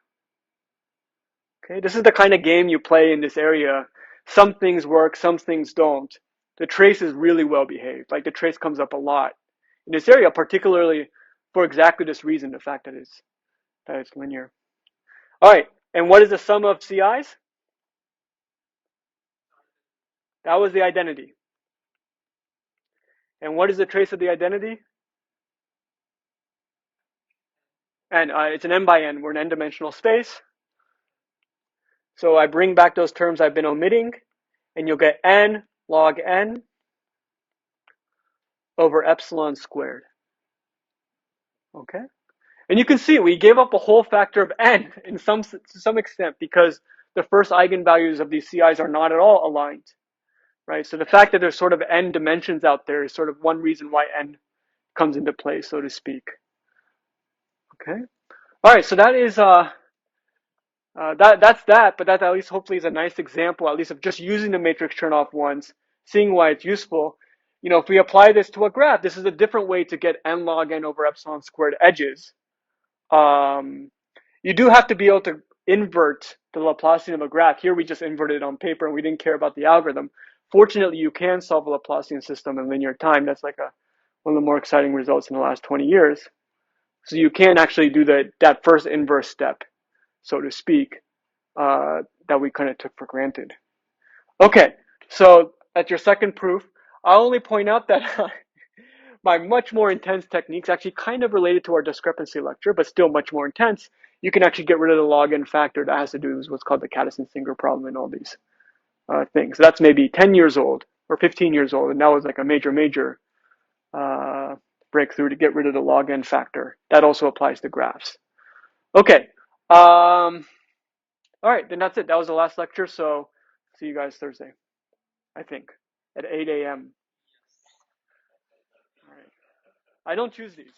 Okay, this is the kind of game you play in this area. Some things work, some things don't. The trace is really well behaved. Like the trace comes up a lot in this area, particularly for exactly this reason, the fact that it's linear. All right, and what is the sum of CIs? That was the identity. And what is the trace of the identity? And it's an n by n. We're an n-dimensional space. So I bring back those terms I've been omitting, and you'll get n log n over epsilon squared. Okay? And you can see we gave up a whole factor of n to some extent because the first eigenvalues of these CIs are not at all aligned, right? So the fact that there's sort of n dimensions out there is sort of one reason why n comes into play, so to speak. Okay? All right, so that is that's that, but that at least hopefully is a nice example, at least of just using the matrix Chernoff ones, seeing why it's useful. You know, if we apply this to a graph, this is a different way to get n log n over epsilon squared edges. You do have to be able to invert the Laplacian of a graph. Here we just inverted it on paper and we didn't care about the algorithm. Fortunately, you can solve a Laplacian system in linear time. That's like one of the more exciting results in the last 20 years. So you can actually do that first inverse step, so to speak, that we kind of took for granted. Okay, so that's your second proof. I'll only point out that by much more intense techniques, actually kind of related to our discrepancy lecture, but still much more intense, you can actually get rid of the log n factor that has to do with what's called the Cadison-Singer problem and all these things. So that's maybe 10 years old or 15 years old, and that was like a major breakthrough to get rid of the log n factor. That also applies to graphs. Okay. All right, then that's it. That was the last lecture, so see you guys Thursday, I think, at 8 a.m. All right. I don't choose these.